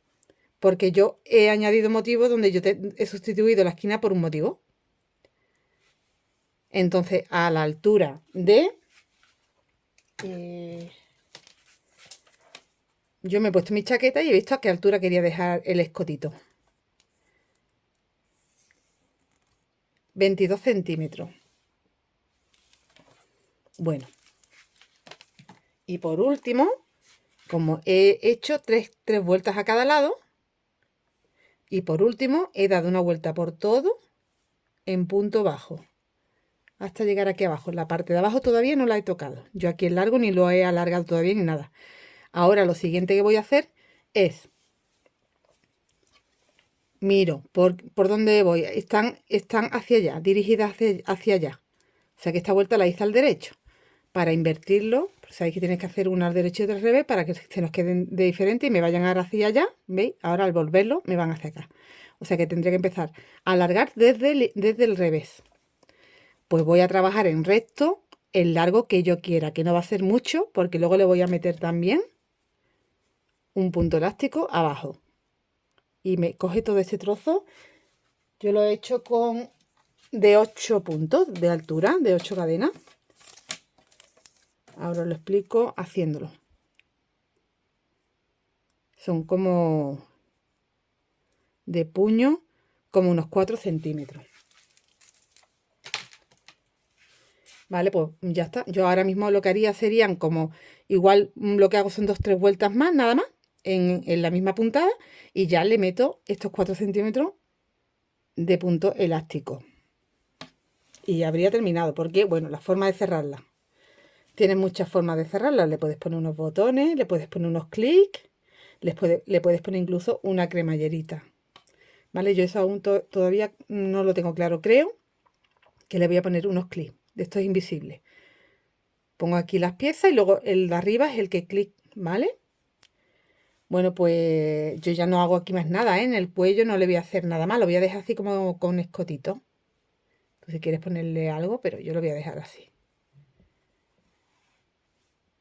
Porque yo he añadido motivos donde yo he sustituido la esquina por un motivo. Entonces, a la altura de... yo me he puesto mi chaqueta y he visto a qué altura quería dejar el escotito. 22 centímetros. Bueno. Y por último, como he hecho tres vueltas a cada lado, y por último he dado una vuelta por todo en punto bajo. Hasta llegar aquí abajo. La parte de abajo todavía no la he tocado. Yo aquí el largo ni lo he alargado todavía ni nada. Ahora lo siguiente que voy a hacer es... miro por dónde voy. Están hacia allá, dirigidas hacia allá. O sea que esta vuelta la hice al derecho. Para invertirlo, pues sabéis que tenéis que hacer una al derecho y otra al revés para que se nos queden de diferente y me vayan ahora hacia allá. ¿Veis? Ahora al volverlo me van hacia acá. O sea que tendré que empezar a alargar desde el revés. Pues voy a trabajar en recto el largo que yo quiera, que no va a ser mucho, porque luego le voy a meter también un punto elástico abajo. Y me coge todo ese trozo. Yo lo he hecho con de 8 puntos de altura, de 8 cadenas. Ahora os lo explico haciéndolo. Son como de puño, como unos 4 centímetros. Vale, pues ya está. Yo ahora mismo lo que haría serían como, igual lo que hago son 2-3 vueltas más, nada más, en la misma puntada, y ya le meto estos 4 centímetros de punto elástico. Y habría terminado, porque, bueno, la forma de cerrarla. Tienes muchas formas de cerrarla. Le puedes poner unos botones, le puedes poner unos clics, le puedes poner incluso una cremallerita. ¿Vale? Yo eso aún todavía no lo tengo claro. Creo que le voy a poner unos clics de estos invisibles. Pongo aquí las piezas y luego el de arriba es el que clic, ¿vale? Bueno, pues yo ya no hago aquí más nada, ¿eh? En el cuello no le voy a hacer nada más, lo voy a dejar así como con escotito. Tú si quieres ponerle algo, pero yo lo voy a dejar así.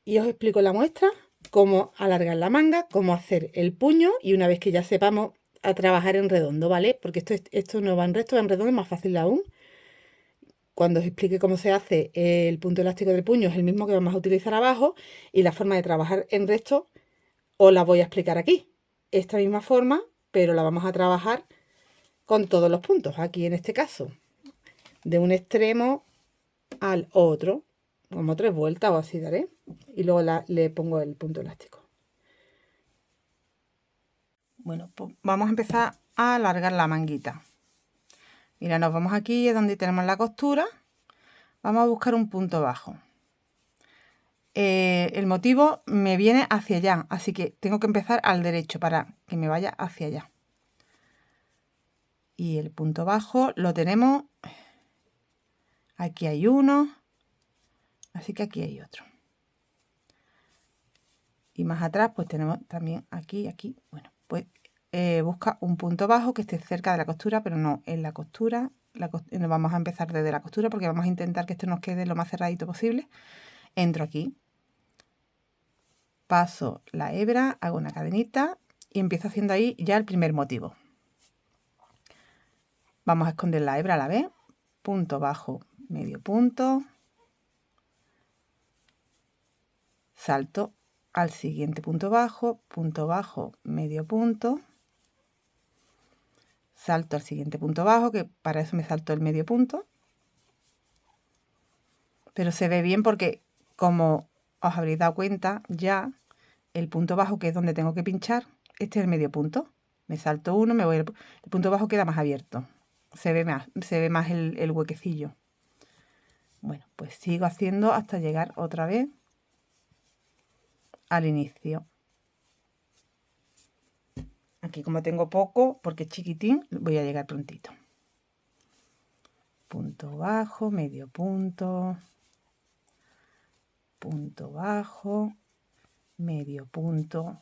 Y os explico la muestra, cómo alargar la manga, cómo hacer el puño y una vez que ya sepamos a trabajar en redondo, ¿vale? Porque esto no va en recto, va en redondo, es más fácil aún. Cuando os explique cómo se hace el punto elástico del puño es el mismo que vamos a utilizar abajo y la forma de trabajar en recto os la voy a explicar aquí. Esta misma forma, pero la vamos a trabajar con todos los puntos. Aquí en este caso, de un extremo al otro, como 3 vueltas o así daré. Y luego le pongo el punto elástico. Bueno, pues vamos a empezar a alargar la manguita. Mira, nos vamos aquí donde tenemos la costura. Vamos a buscar un punto bajo. El motivo me viene hacia allá, así que tengo que empezar al derecho para que me vaya hacia allá. Y el punto bajo lo tenemos, aquí hay uno, así que aquí hay otro. Y más atrás pues tenemos también aquí, bueno, pues busca un punto bajo que esté cerca de la costura, pero no en la costura. Vamos a empezar desde la costura porque vamos a intentar que esto nos quede lo más cerradito posible. Entro aquí, paso la hebra, hago una cadenita y empiezo haciendo ahí ya el primer motivo. Vamos a esconder la hebra a la vez, punto bajo, medio punto, salto al siguiente punto bajo, medio punto, salto al siguiente punto bajo, que para eso me salto el medio punto, pero se ve bien porque, como os habréis dado cuenta, ya el punto bajo, que es donde tengo que pinchar, este es el medio punto. Me salto uno, me voy el punto bajo, queda más abierto, se ve más el huequecillo. Bueno, pues sigo haciendo hasta llegar otra vez al inicio. Aquí, como tengo poco, porque es chiquitín, voy a llegar prontito. Punto bajo, medio punto, punto bajo, medio punto.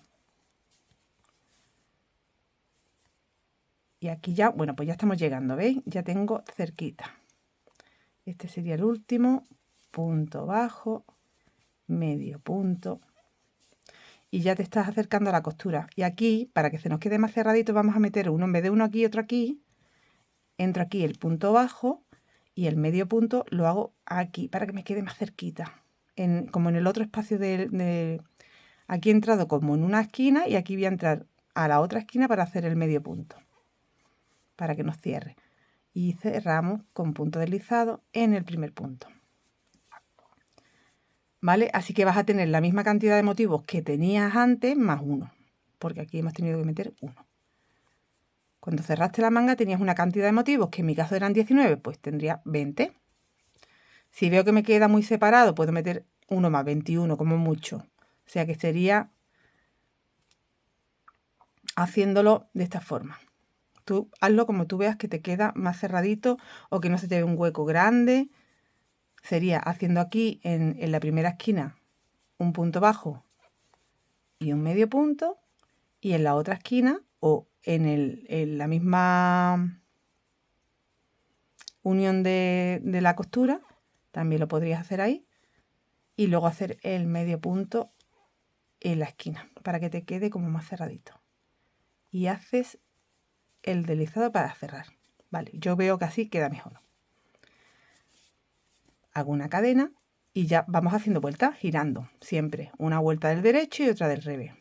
Y aquí ya, bueno, pues ya estamos llegando, ¿veis? Ya tengo cerquita. Este sería el último, punto bajo, medio punto. Y ya te estás acercando a la costura. Y aquí, para que se nos quede más cerradito, vamos a meter uno, en vez de uno aquí, otro aquí. Entro aquí el punto bajo y el medio punto lo hago aquí, para que me quede más cerquita. Como en el otro espacio aquí he entrado como en una esquina y aquí voy a entrar a la otra esquina para hacer el medio punto, para que nos cierre. Y cerramos con punto deslizado en el primer punto. ¿Vale? Así que vas a tener la misma cantidad de motivos que tenías antes más uno, porque aquí hemos tenido que meter uno. Cuando cerraste la manga tenías una cantidad de motivos, que en mi caso eran 19, pues tendría 20. Si veo que me queda muy separado, puedo meter uno más, 21 como mucho. O sea que sería haciéndolo de esta forma. Tú hazlo como tú veas que te queda más cerradito o que no se te ve un hueco grande. Sería haciendo aquí en la primera esquina un punto bajo y un medio punto, y en la otra esquina o en la misma unión de la costura también lo podrías hacer ahí, y luego hacer el medio punto en la esquina para que te quede como más cerradito. Y haces el deslizado para cerrar. Vale, yo veo que así queda mejor. Hago una cadena y ya vamos haciendo vueltas, girando siempre. Una vuelta del derecho y otra del revés.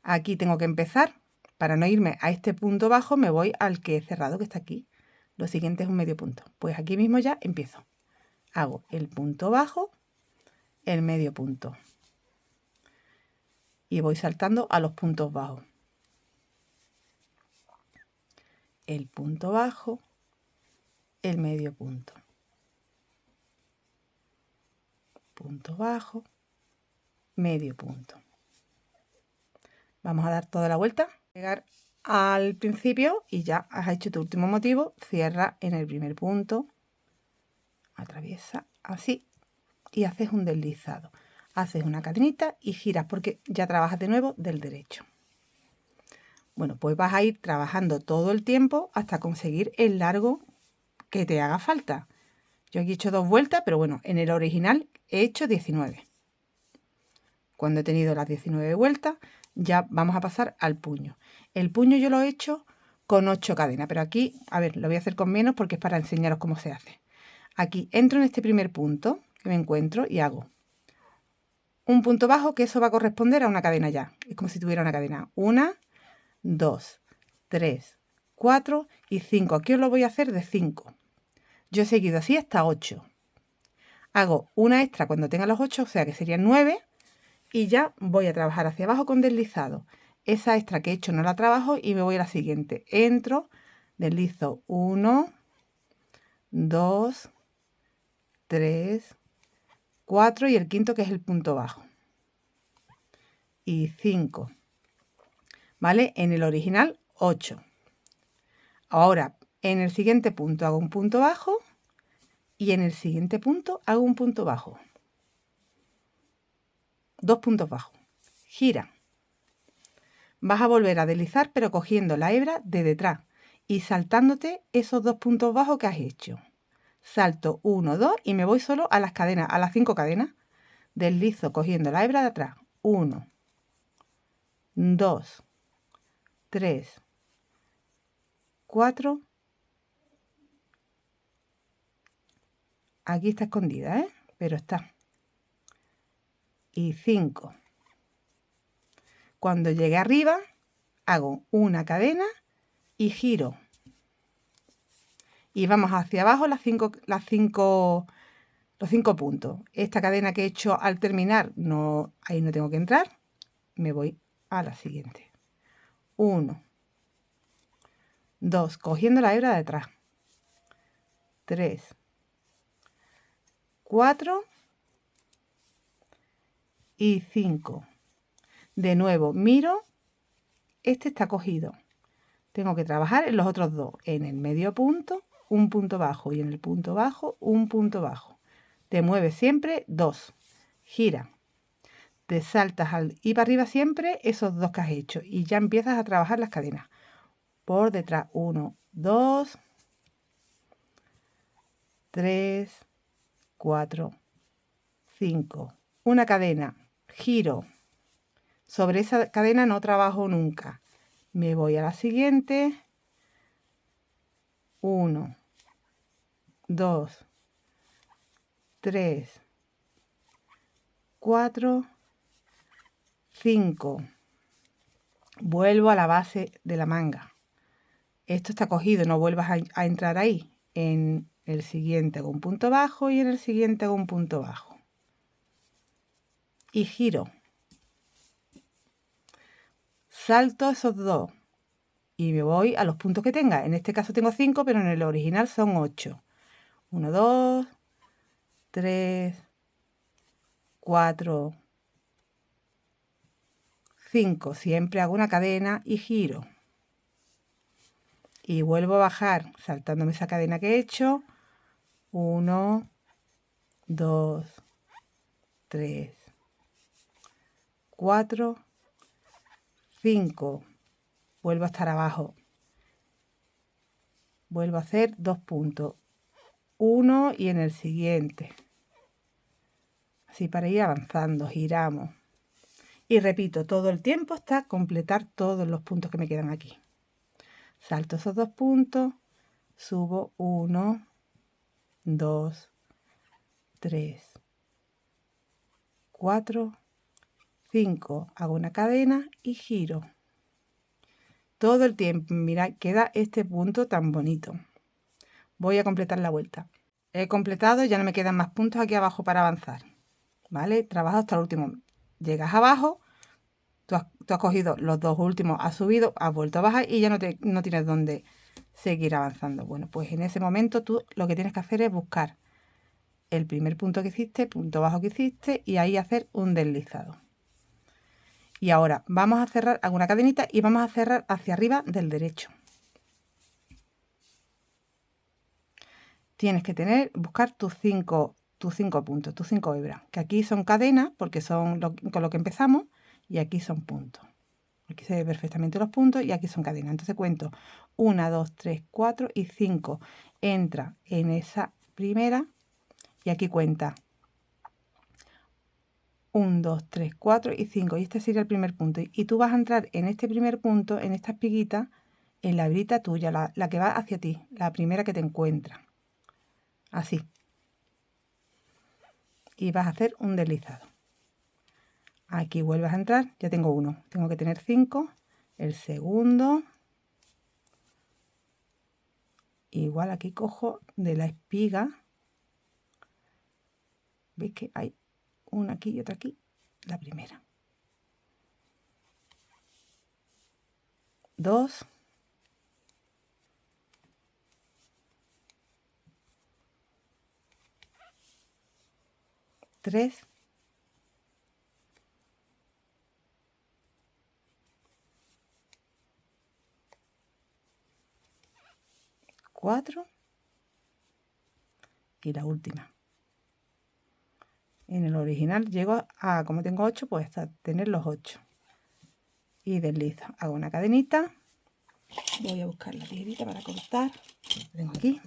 Aquí tengo que empezar. Para no irme a este punto bajo, me voy al que he cerrado, que está aquí. Lo siguiente es un medio punto. Pues aquí mismo ya empiezo. Hago el punto bajo, el medio punto. Y voy saltando a los puntos bajos. El punto bajo, el medio punto. Punto bajo, medio punto. Vamos a dar toda la vuelta. Llegar al principio y ya has hecho tu último motivo. Cierra en el primer punto. Atraviesa así y haces un deslizado. Haces una cadenita y giras porque ya trabajas de nuevo del derecho. Bueno, pues vas a ir trabajando todo el tiempo hasta conseguir el largo que te haga falta. Yo aquí he hecho 2 vueltas, pero bueno, en el original he hecho 19. Cuando he tenido las 19 vueltas, ya vamos a pasar al puño. El puño yo lo he hecho con 8 cadenas, pero aquí, a ver, lo voy a hacer con menos porque es para enseñaros cómo se hace. Aquí entro en este primer punto que me encuentro y hago un punto bajo, que eso va a corresponder a una cadena ya. Es como si tuviera una cadena. 1, 2, 3, 4 y 5. Aquí os lo voy a hacer de 5. Yo he seguido así hasta 8. Hago una extra cuando tenga los 8, o sea que serían 9. Y ya voy a trabajar hacia abajo con deslizado. Esa extra que he hecho no la trabajo y me voy a la siguiente. Entro, deslizo 1, 2, 3, 4 y el quinto que es el punto bajo. Y 5. ¿Vale? En el original 8. Ahora, en el siguiente punto hago un punto bajo y en el siguiente punto hago un punto bajo. 2 puntos bajos. Gira. Vas a volver a deslizar pero cogiendo la hebra de detrás y saltándote esos 2 puntos bajos que has hecho. Salto 1, 2 y me voy solo a las cadenas, a las 5 cadenas. Deslizo cogiendo la hebra de atrás. 1, 2, 3, 4. Aquí está escondida, pero está. Y 5. Cuando llegue arriba, hago una cadena y giro. Y vamos hacia abajo los 5 puntos. Esta cadena que he hecho al terminar, no, ahí no tengo que entrar. Me voy a la siguiente. 1, 2, cogiendo la hebra de atrás. 3, 4 y 5. De nuevo, miro, este está cogido. Tengo que trabajar en los otros 2. En el medio punto, un punto bajo y en el punto bajo, un punto bajo. Te mueves siempre 2. Gira. Te saltas y para arriba siempre esos 2 que has hecho y ya empiezas a trabajar las cadenas. Por detrás 1, 2, 3, 4, 5. Una cadena, giro. Sobre esa cadena no trabajo nunca. Me voy a la siguiente. 1, 2, 3, 4, 5. Vuelvo a la base de la manga. Esto está cogido, no vuelvas a entrar ahí. En el siguiente hago un punto bajo y en el siguiente hago un punto bajo. Y giro. Salto esos 2 y me voy a los puntos que tenga. En este caso tengo 5, pero en el original son 8. 1, 2, 3, 4, 5. Siempre hago una cadena y giro. Y vuelvo a bajar saltándome esa cadena que he hecho. 1, 2, 3, 4, 5. Vuelvo a estar abajo. Vuelvo a hacer 2 puntos. 1 y en el siguiente. Así para ir avanzando, giramos. Y repito todo el tiempo hasta completar todos los puntos que me quedan aquí. Salto esos 2 puntos, subo 1, 2, 3, 4, 5. Hago una cadena y giro. Todo el tiempo, mirad, queda este punto tan bonito. Voy a completar la vuelta. He completado, ya no me quedan más puntos aquí abajo para avanzar. ¿Vale? Trabajo hasta el último. Llegas abajo, tú has cogido los 2 últimos, has subido, has vuelto a bajar y ya no tienes dónde seguir avanzando. Bueno, pues en ese momento tú lo que tienes que hacer es buscar el primer punto que hiciste, punto bajo que hiciste y ahí hacer un deslizado. Y ahora vamos a cerrar alguna cadenita y vamos a cerrar hacia arriba del derecho. Tienes que buscar tus 5 puntos, tus 5 hebras, que aquí son cadenas porque son con lo que empezamos y aquí son puntos. Aquí se ve perfectamente los puntos y aquí son cadenas. Entonces cuento 1, 2, 3, 4 y 5. Entra en esa primera y aquí cuenta 1, 2, 3, 4 y 5. Y este sería el primer punto. Y tú vas a entrar en este primer punto, en esta espiguita, en la hebrita tuya, la que va hacia ti, la primera que te encuentra. Así. Y vas a hacer un deslizado. Aquí vuelves a entrar, ya tengo uno. Tengo que tener 5. El segundo. Igual aquí cojo de la espiga. ¿Veis que hay una aquí y otra aquí? La primera. 2. 3. 4. Y la última. En el original llego a, como tengo 8, pues hasta tener los 8. Y deslizo. Hago una cadenita. Voy a buscar la tijerita para cortar. La tengo aquí.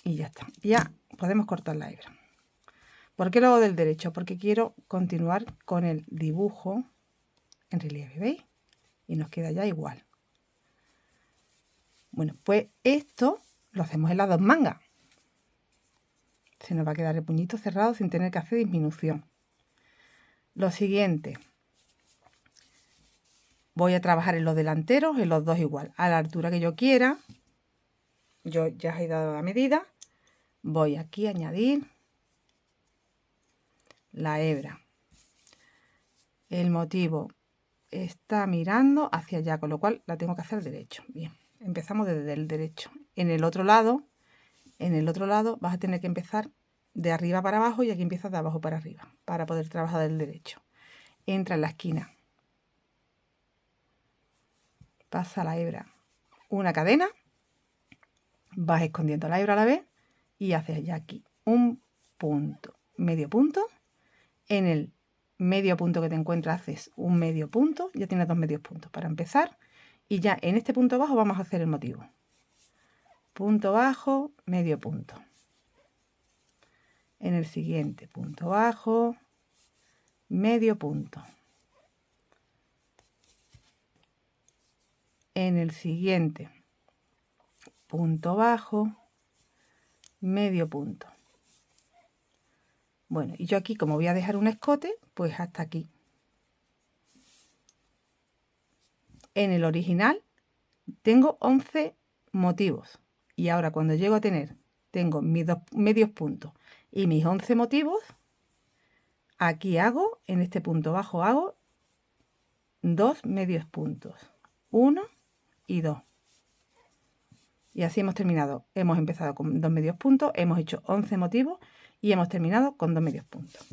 Y ya está. Ya podemos cortar la hebra. ¿Por qué lo hago del derecho? Porque quiero continuar con el dibujo en relieve, ¿veis? Y nos queda ya igual. Bueno, pues esto lo hacemos en las 2 mangas. Se nos va a quedar el puñito cerrado sin tener que hacer disminución. Lo siguiente, voy a trabajar en los delanteros, en los 2 igual, a la altura que yo quiera. Yo ya he dado la medida. Voy aquí a añadir la hebra. El motivo está mirando hacia allá, con lo cual la tengo que hacer derecho. Bien, empezamos desde el derecho. En el otro lado vas a tener que empezar de arriba para abajo y aquí empiezas de abajo para arriba para poder trabajar del derecho. Entra en la esquina, pasa la hebra, una cadena, vas escondiendo la hebra a la vez y haces ya aquí un punto, medio punto. En el medio punto que te encuentras haces un medio punto, ya tienes 2 medios puntos para empezar. Y ya en este punto bajo vamos a hacer el motivo. Punto bajo, medio punto. En el siguiente, punto bajo, medio punto. En el siguiente, punto bajo, medio punto. Bueno, y yo aquí, como voy a dejar un escote, pues hasta aquí. En el original tengo 11 motivos. Y ahora cuando llego a tener, tengo mis 2 medios puntos y mis 11 motivos, aquí hago, en este punto bajo hago 2 medios puntos. 1 y 2. Y así hemos terminado. Hemos empezado con 2 medios puntos, hemos hecho 11 motivos y hemos terminado con 2 medios puntos.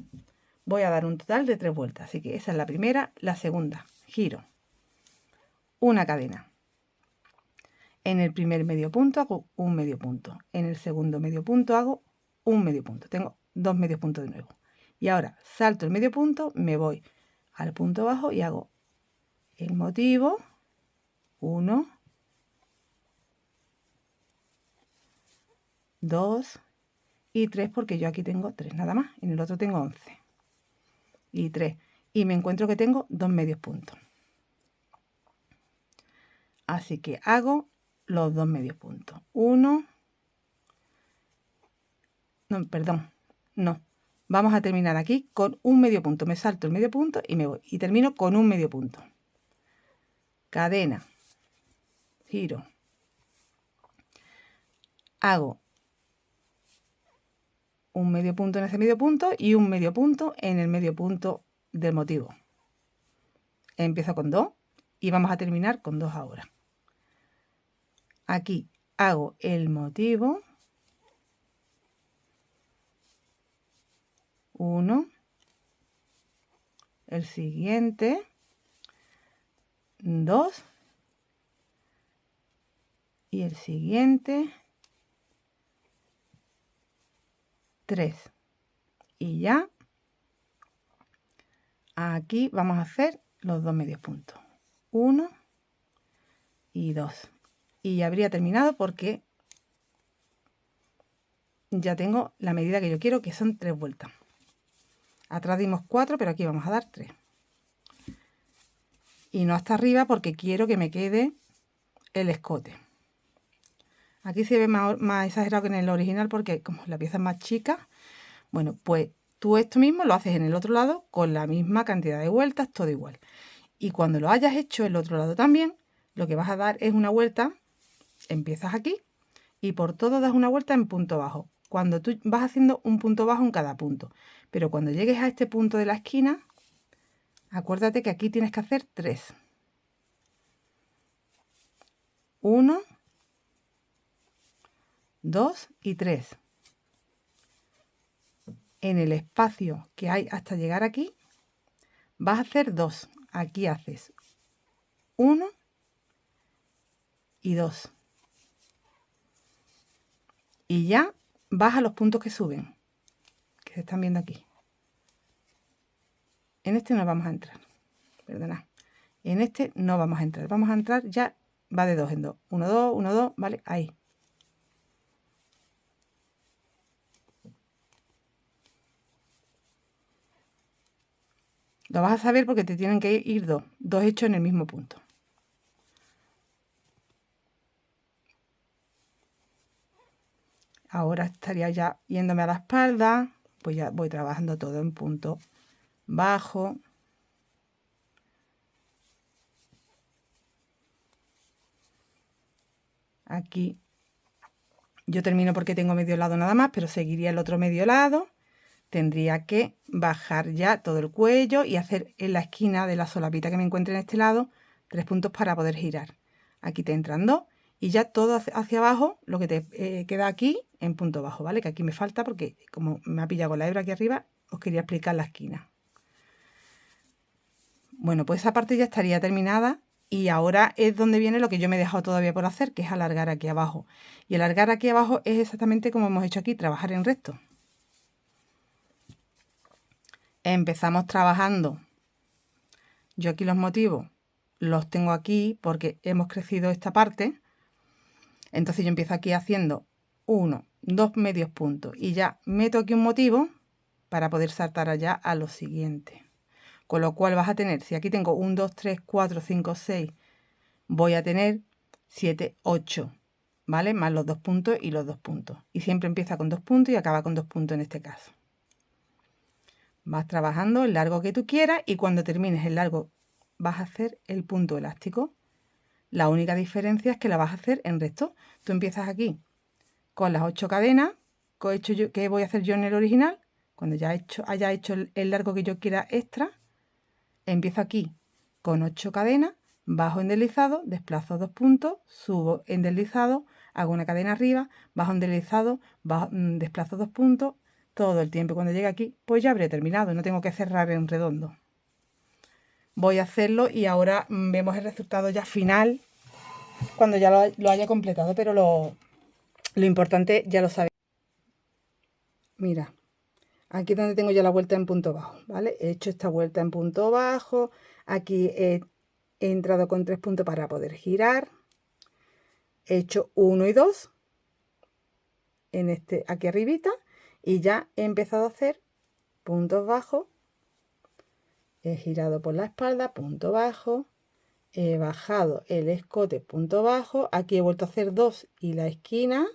Voy a dar un total de 3 vueltas. Así que esa es la primera, la segunda. Giro. Una cadena. En el primer medio punto hago un medio punto. En el segundo medio punto hago un medio punto. Tengo 2 medios puntos de nuevo. Y ahora salto el medio punto, me voy al punto bajo y hago el motivo. 1, 2 y 3 porque yo aquí tengo 3 nada más, en el otro tengo 11 y 3, y me encuentro que tengo 2 medios puntos. Así que hago los 2 medios puntos. 1, no, perdón, no. Vamos a terminar aquí con un medio punto. Me salto el medio punto y me voy. Y termino con un medio punto. Cadena. Giro. Hago un medio punto en ese medio punto y un medio punto en el medio punto del motivo. Empiezo con 2 y vamos a terminar con 2 ahora. Aquí hago el motivo. 1, el siguiente, 2 y el siguiente, 3. Y ya aquí vamos a hacer los 2 medios puntos. 1 y 2. Y ya habría terminado porque ya tengo la medida que yo quiero, que son 3 vueltas. Atrás dimos 4, pero aquí vamos a dar 3. Y no hasta arriba porque quiero que me quede el escote. Aquí se ve más exagerado que en el original porque como la pieza es más chica, bueno, pues tú esto mismo lo haces en el otro lado con la misma cantidad de vueltas, todo igual. Y cuando lo hayas hecho el otro lado también, lo que vas a dar es una vuelta, empiezas aquí y por todo das una vuelta en punto bajo. Cuando tú vas haciendo un punto bajo en cada punto. Pero cuando llegues a este punto de la esquina, acuérdate que aquí tienes que hacer 3. 1, 2 y 3. En el espacio que hay hasta llegar aquí, vas a hacer 2. Aquí haces 1 y 2. Y ya vas a los puntos que suben, que se están viendo aquí. En este no vamos a entrar, perdona. En este no vamos a entrar. Vamos a entrar ya, va de 2 en 2. 1, 2, 1, 2, ¿vale? Ahí. Lo vas a saber porque te tienen que ir 2. 2 hechos en el mismo punto. Ahora estaría ya yéndome a la espalda. Pues ya voy trabajando todo en punto bajo. Aquí yo termino porque tengo medio lado nada más, pero seguiría el otro medio lado. Tendría que bajar ya todo el cuello y hacer en la esquina de la solapita que me encuentre en este lado 3 puntos para poder girar. Aquí te entran 2 y ya todo hacia abajo, lo que te queda aquí en punto bajo, ¿vale? Que aquí me falta porque como me ha pillado con la hebra aquí arriba, os quería explicar la esquina. Bueno, pues esa parte ya estaría terminada y ahora es donde viene lo que yo me he dejado todavía por hacer, que es alargar aquí abajo. Y alargar aquí abajo es exactamente como hemos hecho aquí, trabajar en recto. Empezamos trabajando. Yo aquí los motivos los tengo aquí porque hemos crecido esta parte. Entonces yo empiezo aquí haciendo 1, 2 medios puntos y ya meto aquí un motivo para poder saltar allá a lo siguiente. Con lo cual vas a tener, si aquí tengo 1, 2, 3, 4, 5, 6, voy a tener 7, 8, ¿vale? Más los 2 puntos y los 2 puntos. Y siempre empieza con 2 puntos y acaba con 2 puntos en este caso. Vas trabajando el largo que tú quieras y cuando termines el largo vas a hacer el punto elástico. La única diferencia es que la vas a hacer en recto. Tú empiezas aquí con las 8 cadenas que voy a hacer yo en el original. Cuando ya haya hecho el largo que yo quiera extra, empiezo aquí con 8 cadenas, bajo en deslizado, desplazo 2 puntos, subo en deslizado, hago una cadena arriba, bajo en deslizado, desplazo 2 puntos, todo el tiempo. Cuando llegue aquí, pues ya habré terminado, no tengo que cerrar en redondo. Voy a hacerlo y ahora vemos el resultado ya final cuando ya lo haya completado, pero lo importante ya lo sabéis. Mira, aquí donde tengo ya la vuelta en punto bajo, ¿vale? He hecho esta vuelta en punto bajo, aquí he entrado con 3 puntos para poder girar, he hecho 1 y 2 en aquí arribita Y ya he empezado a hacer puntos bajos, he girado por la espalda, punto bajo, he bajado el escote, punto bajo, aquí he vuelto a hacer 2 y la esquina,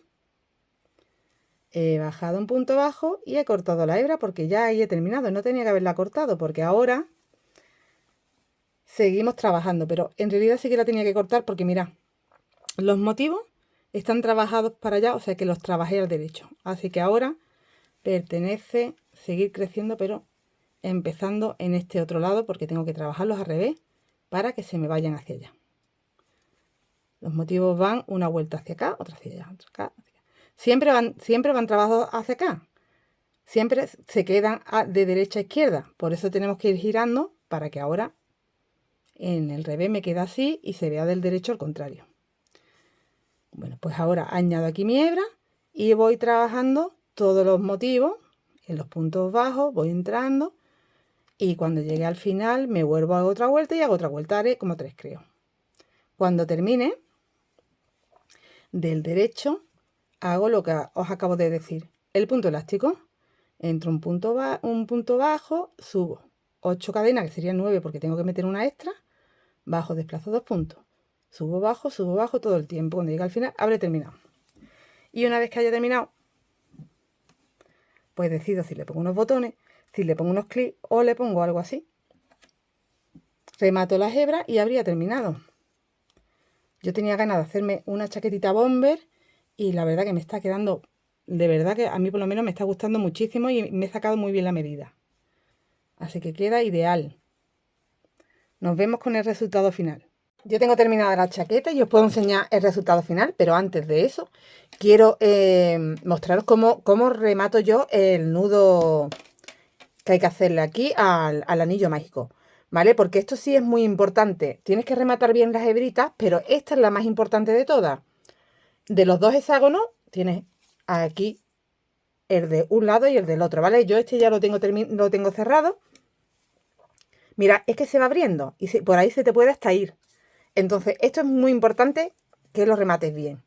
he bajado un punto bajo y he cortado la hebra porque ya ahí he terminado, no tenía que haberla cortado porque ahora seguimos trabajando, pero en realidad sí que la tenía que cortar porque mirad, los motivos están trabajados para allá, o sea que los trabajé al derecho, así que ahora pertenece seguir creciendo, pero empezando en este otro lado porque tengo que trabajarlos al revés para que se me vayan hacia allá. Los motivos van una vuelta hacia acá, otra hacia allá, otra acá, hacia allá. Siempre van trabajados hacia acá. Siempre se quedan de derecha a izquierda. Por eso tenemos que ir girando para que ahora en el revés me quede así y se vea del derecho al contrario. Bueno, pues ahora añado aquí mi hebra y voy trabajando todos los motivos en los puntos bajos, voy entrando y cuando llegue al final me vuelvo a otra vuelta y hago otra vuelta, haré como 3 creo. Cuando termine del derecho hago lo que os acabo de decir, el punto elástico, entro un punto bajo, subo 8 cadenas que serían 9 porque tengo que meter una extra, bajo, desplazo 2 puntos, subo bajo todo el tiempo, cuando llegue al final habré terminado. Y una vez que haya terminado, pues decido si le pongo unos botones, si le pongo unos clics o le pongo algo así. Remato las hebras y habría terminado. Yo tenía ganas de hacerme una chaquetita bomber y la verdad que me está quedando, de verdad que a mí por lo menos me está gustando muchísimo y me he sacado muy bien la medida. Así que queda ideal. Nos vemos con el resultado final. Yo tengo terminada la chaqueta y os puedo enseñar el resultado final, pero antes de eso quiero mostraros cómo remato yo el nudo que hay que hacerle aquí al anillo mágico, ¿vale? Porque esto sí es muy importante. Tienes que rematar bien las hebritas, pero esta es la más importante de todas. De los dos hexágonos tienes aquí el de un lado y el del otro, ¿vale? Yo este ya lo tengo cerrado. Mira, es que se va abriendo y por ahí se te puede hasta ir. Entonces, esto es muy importante que lo remates bien.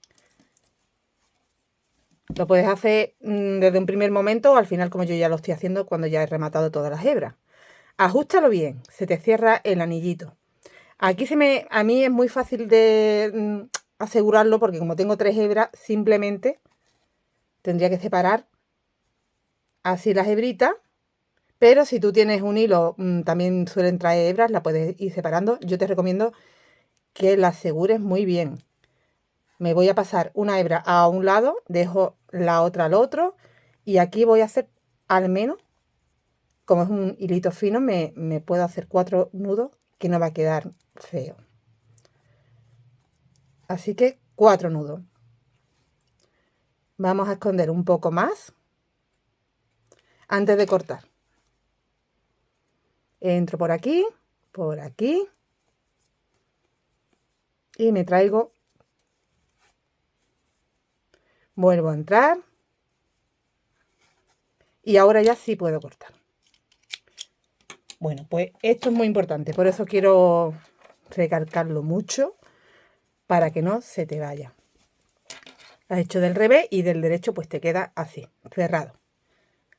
Lo puedes hacer desde un primer momento o al final, como yo ya lo estoy haciendo cuando ya he rematado todas las hebras. Ajústalo bien, se te cierra el anillito. Aquí a mí es muy fácil de asegurarlo porque como tengo 3 hebras, simplemente tendría que separar así las hebritas. Pero si tú tienes un hilo, también suelen traer hebras, la puedes ir separando. Yo te recomiendo que la asegures muy bien. Me voy a pasar una hebra a un lado, dejo la otra al otro y aquí voy a hacer al menos, como es un hilito fino, me puedo hacer 4 nudos que no va a quedar feo. Así que 4 nudos. Vamos a esconder un poco más antes de cortar. Entro por aquí y me traigo, vuelvo a entrar y ahora ya sí puedo cortar. Bueno, pues esto es muy importante, por eso quiero recalcarlo mucho para que no se te vaya. Has hecho del revés y del derecho pues te queda así, cerrado.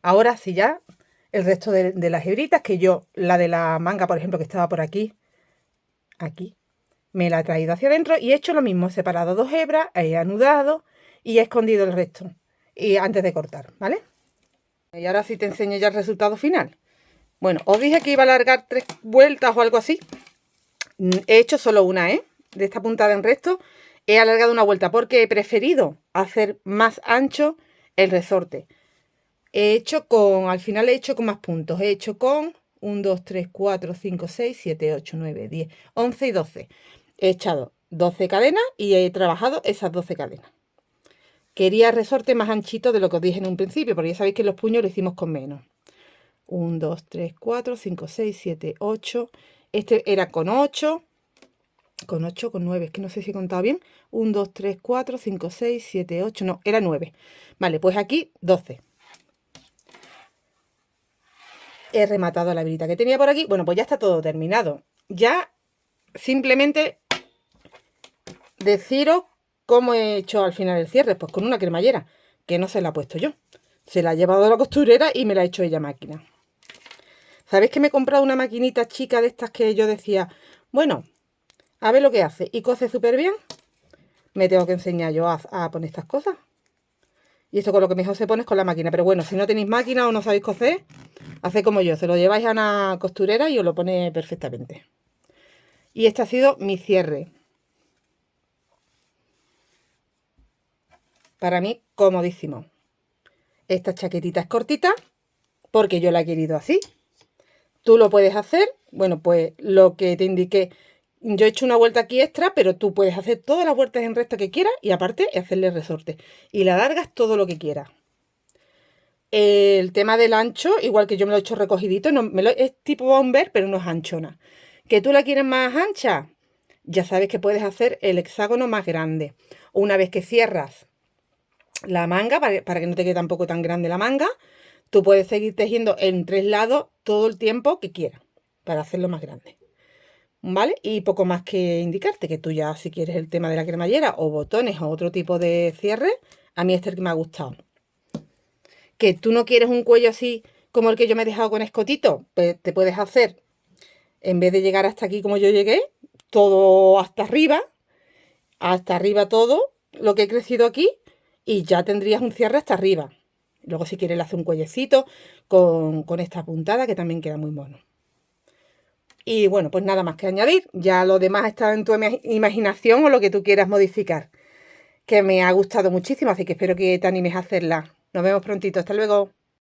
Ahora sí ya el resto de las hebritas, que yo, la de la manga por ejemplo que estaba por aquí, me la he traído hacia adentro y he hecho lo mismo, he separado 2 hebras, he anudado y he escondido el resto y antes de cortar, ¿vale? Y ahora sí te enseño ya el resultado final. Bueno, os dije que iba a alargar 3 vueltas o algo así. He hecho solo una, de esta puntada en recto he alargado una vuelta porque he preferido hacer más ancho el resorte. Al final he hecho con más puntos. He hecho con 1, 2, 3, 4, 5, 6, 7, 8, 9, 10, 11 y 12. He echado 12 cadenas y he trabajado esas 12 cadenas. Quería resorte más anchito de lo que os dije en un principio, porque ya sabéis que los puños lo hicimos con menos. 1, 2, 3, 4, 5, 6, 7, 8. Este era con 8, con 9, es que no sé si he contado bien. 1, 2, 3, 4, 5, 6, 7, 8, no, era 9. Vale, pues aquí 12. He rematado la hebrita que tenía por aquí. Bueno, pues ya está todo terminado. Ya simplemente deciros cómo he hecho al final el cierre. Pues con una cremallera, que no se la he puesto yo. Se la ha llevado a la costurera y me la ha hecho ella máquina. ¿Sabéis que me he comprado una maquinita chica de estas que yo decía, bueno, a ver lo que hace? Y cose súper bien. Me tengo que enseñar yo a poner estas cosas. Y esto con lo que mejor se pone es con la máquina. Pero bueno, si no tenéis máquina o no sabéis coser, haced como yo. Se lo lleváis a una costurera y os lo pone perfectamente. Y este ha sido mi cierre. Para mí, comodísimo. Esta chaquetita es cortita porque yo la he querido así. Tú lo puedes hacer, bueno, pues lo que te indiqué. Yo he hecho una vuelta aquí extra, pero tú puedes hacer todas las vueltas en recta que quieras y aparte hacerle resorte. Y la alargas todo lo que quieras. El tema del ancho, igual que yo me lo he hecho recogidito, no, es tipo bomber, pero no es anchona. ¿Que tú la quieres más ancha? Ya sabes que puedes hacer el hexágono más grande. Una vez que cierras la manga, para que no te quede tampoco tan grande la manga, tú puedes seguir tejiendo en 3 lados todo el tiempo que quieras, para hacerlo más grande. ¿Vale? Y poco más que indicarte, que tú ya si quieres el tema de la cremallera o botones o otro tipo de cierre, a mí este es el que me ha gustado. Que tú no quieres un cuello así como el que yo me he dejado con escotito, pues te puedes hacer, en vez de llegar hasta aquí como yo llegué, todo hasta arriba todo lo que he crecido aquí, y ya tendrías un cierre hasta arriba. Luego si quieres le haces un cuellecito con esta puntada que también queda muy mono. Y bueno, pues nada más que añadir. Ya lo demás está en tu imaginación o lo que tú quieras modificar. Que me ha gustado muchísimo, así que espero que te animes a hacerla. Nos vemos prontito. Hasta luego.